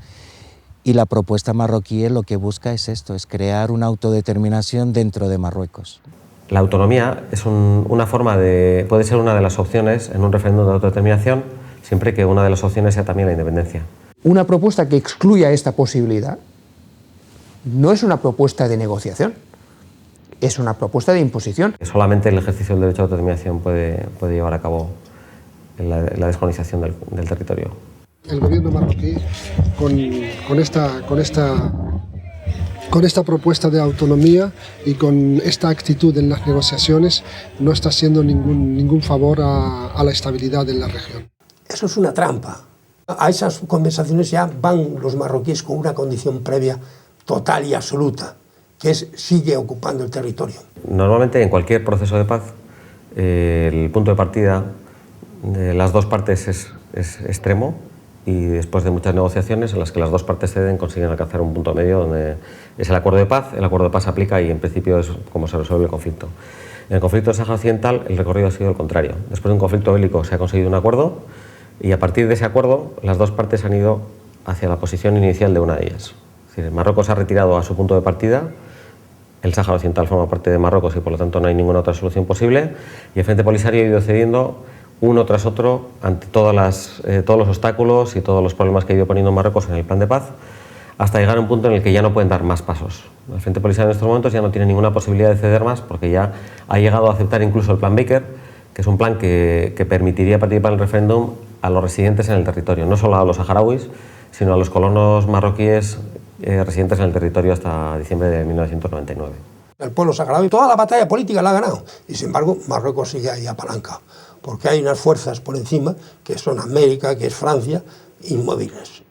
Y la propuesta marroquí lo que busca es esto, es crear una autodeterminación dentro de Marruecos. La autonomía es una forma puede ser una de las opciones en un referéndum de autodeterminación, siempre que una de las opciones sea también la independencia. Una propuesta que excluya esta posibilidad no es una propuesta de negociación, es una propuesta de imposición. Solamente el ejercicio del derecho a autodeterminación puede llevar a cabo la descolonización del territorio. El gobierno marroquí, con esta propuesta de autonomía y con esta actitud en las negociaciones, no está haciendo ningún favor a la estabilidad en la región. Eso es una trampa. A esas conversaciones ya van los marroquíes con una condición previa total y absoluta, que es sigue ocupando el territorio. Normalmente en cualquier proceso de paz, el punto de partida de las dos partes es extremo, y después de muchas negociaciones en las que las dos partes ceden, consiguen alcanzar un punto medio donde es el acuerdo de paz. El acuerdo de paz se aplica y en principio es como se resuelve el conflicto. En el conflicto del Sáhara Occidental el recorrido ha sido el contrario. Después de un conflicto bélico se ha conseguido un acuerdo, y a partir de ese acuerdo las dos partes han ido hacia la posición inicial de una de ellas. Es decir, Marruecos ha retirado a su punto de partida, el Sáhara Occidental forma parte de Marruecos y por lo tanto no hay ninguna otra solución posible, y el Frente Polisario ha ido cediendo uno tras otro ante todos los obstáculos y todos los problemas que ha ido poniendo Marruecos en el plan de paz, hasta llegar a un punto en el que ya no pueden dar más pasos. El Frente Polisario en estos momentos ya no tiene ninguna posibilidad de ceder más, porque ya ha llegado a aceptar incluso el plan Baker, que es un plan que permitiría participar en el referéndum a los residentes en el territorio, no solo a los saharauis, sino a los colonos marroquíes residentes en el territorio hasta diciembre de 1999. El pueblo saharaui toda la batalla política la ha ganado y sin embargo Marruecos sigue ahí apalancado, porque hay unas fuerzas por encima que son América, que es Francia, inmóviles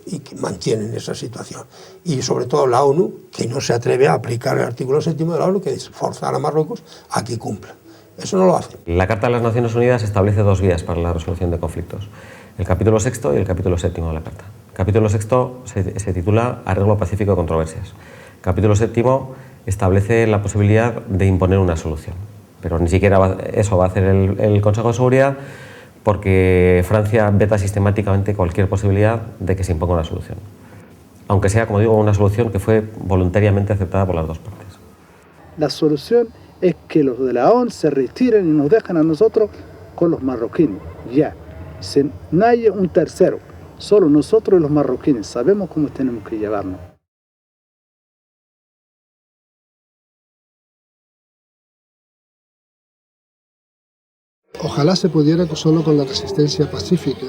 y que mantienen esa situación. Y sobre todo la ONU, que no se atreve a aplicar el artículo 7 de la ONU, que es forzar a Marruecos a que cumpla. Eso no lo hace. La Carta de las Naciones Unidas establece dos vías para la resolución de conflictos, el capítulo 6 y el capítulo 7 de la Carta. El capítulo 6 se titula Arreglo pacífico de controversias. El capítulo 7 establece la posibilidad de imponer una solución, pero ni siquiera eso va a hacer el Consejo de Seguridad, porque Francia veta sistemáticamente cualquier posibilidad de que se imponga una solución, aunque sea, como digo, una solución que fue voluntariamente aceptada por las dos partes. La solución es que los de la ONU se retiren y nos dejen a nosotros con los marroquíes, ya. No hay un tercero, solo nosotros y los marroquíes sabemos cómo tenemos que llevarnos. Ojalá se pudiera solo con la resistencia pacífica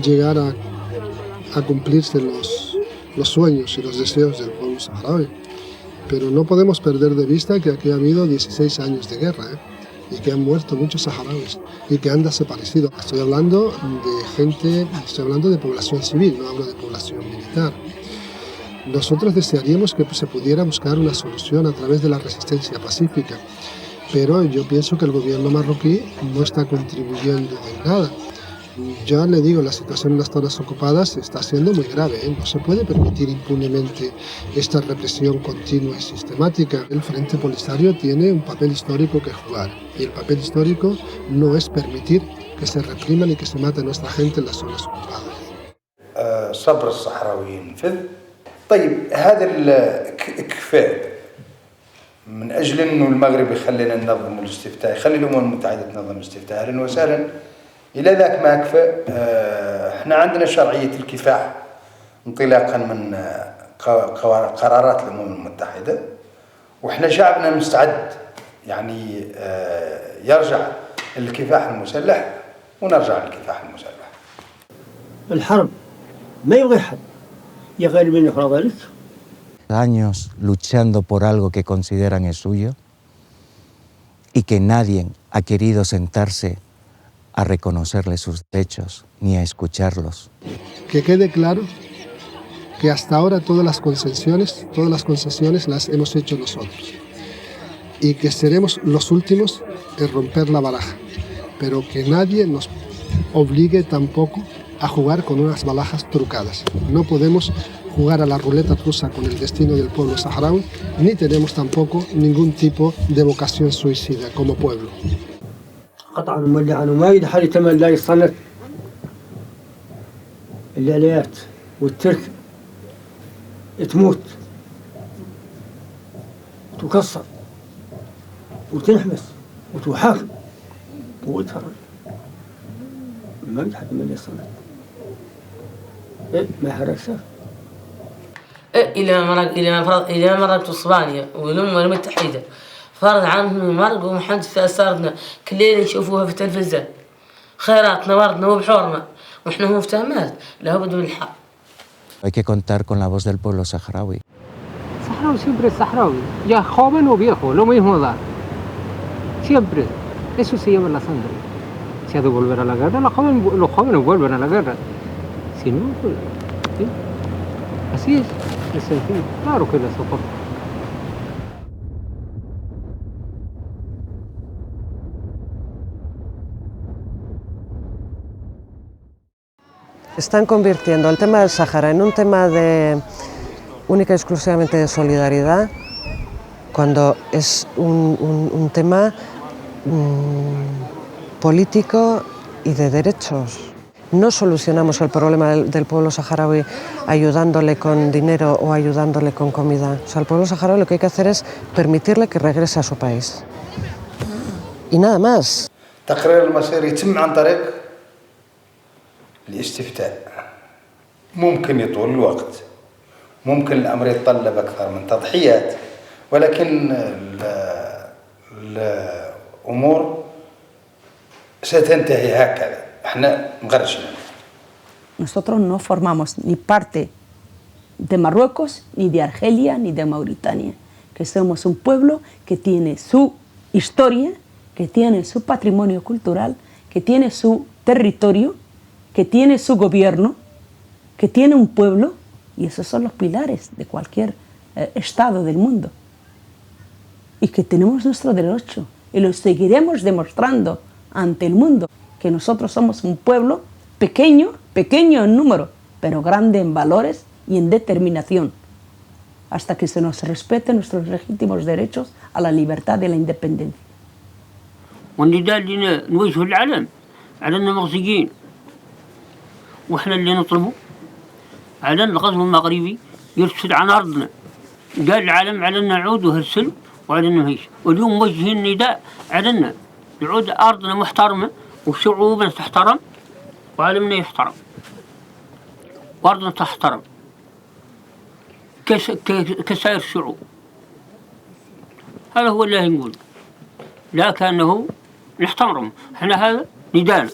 llegar a cumplirse los sueños y los deseos del pueblo saharaui. Pero no podemos perder de vista que aquí ha habido 16 años de guerra, y que han muerto muchos saharauis y que han desaparecido. Estoy hablando de gente, estoy hablando de población civil, no hablo de población militar. Nosotros desearíamos que se pudiera buscar una solución a través de la resistencia pacífica, pero yo pienso que el gobierno marroquí no está contribuyendo en nada. Ya le digo, la situación en las zonas ocupadas está siendo muy grave, no se puede permitir impunemente esta represión continua y sistemática. El Frente Polisario tiene un papel histórico que jugar y el papel histórico no es permitir que se repriman y que se mate a nuestra gente en las zonas ocupadas. صبر الصحراويين نفذ. طيب هذا الكفاء من أجل أنه المغرب يخلينا ننظم الاستفتاء، يخلي الأمم المتحدة تنظم الاستفتاء، أهلا وسهلا. إلى ذاك ما كفى، احنا عندنا شرعية الكفاح انطلاقا من قرارات الأمم المتحدة، واحنا شعبنا مستعد يعني يرجع للكفاح المسلح ونرجع للكفاح المسلح. الحرب ما يبغي حد يغالب من يفرض ذلك. Años luchando por algo que consideran es suyo y que nadie ha querido sentarse a reconocerles sus derechos ni a escucharlos. Que quede claro que hasta ahora todas las concesiones las hemos hecho nosotros y que seremos los últimos en romper la baraja, pero que nadie nos obligue tampoco a jugar con unas barajas trucadas. No podemos jugar a la ruleta rusa con el destino del pueblo saharaui, ni tenemos tampoco ningún tipo de vocación suicida como pueblo. قطعا مولعا وما يدحر يتمنى لا يصنت الآليات والترك تموت وتكسر وتنحبس وتحاكم وتفرج ما يدحر يتمنى يصنت ما حركش إلى مرت إسبانيا والأمم المتحدة فرض عنهم مرق ومحدث صارنا كل ليلة نشوفوها في التلفزيون خيراتنا وردنا وبحورنا وإحنا هو مفتهمات لابد من الحق. Hay que contar con la voz del pueblo saharaui. Saharaui siempre es saharaui, ya joven o viejo, lo mismo da. Siempre, eso se llama la sangre. Si ha de volver a la guerra, los jóvenes vuelven a la guerra. Si no, pues, ¿sí? Así es sencillo, claro que la soporto. Están convirtiendo el tema del Sáhara en un tema de única y exclusivamente de solidaridad, cuando es un tema político y de derechos. No solucionamos el problema del pueblo saharaui ayudándole con dinero o ayudándole con comida. O sea, al pueblo saharaui lo que hay que hacer es permitirle que regrese a su país. Y nada más. تقرير المصير يتم عن طريق الاستفتاء. ممكن يطول الوقت، ممكن الأمر يتطلب أكثر من تضحيات، ولكن الأمور ستنتهي هكذا. Nosotros no formamos ni parte de Marruecos, ni de Argelia, ni de Mauritania, que somos un pueblo que tiene su historia, que tiene su patrimonio cultural, que tiene su territorio, que tiene su gobierno, que tiene un pueblo, y esos son los pilares de cualquier estado del mundo. Y que tenemos nuestro derecho, y lo seguiremos demostrando ante el mundo, que nosotros somos un pueblo pequeño en número, pero grande en valores y en determinación, hasta que se nos respeten nuestros legítimos derechos a la libertad y la independencia. والنداء اللي نوجهه للعالم على أننا مغزيين، وإحنا اللي نطلبه على أن الغزو المغربي يرسل عن أرضنا. قال العالم على أن نعود وهالسلم وعلى أن نعيش، واليوم موجهين نداء على أن نعود أرضنا محترمة وشعوبنا تحترم وعالمنا يحترم وأرضنا تحترم كسائر الشعوب. هذا هو اللي نقول، لا كأنه نحترم، احنا هذا ندانا.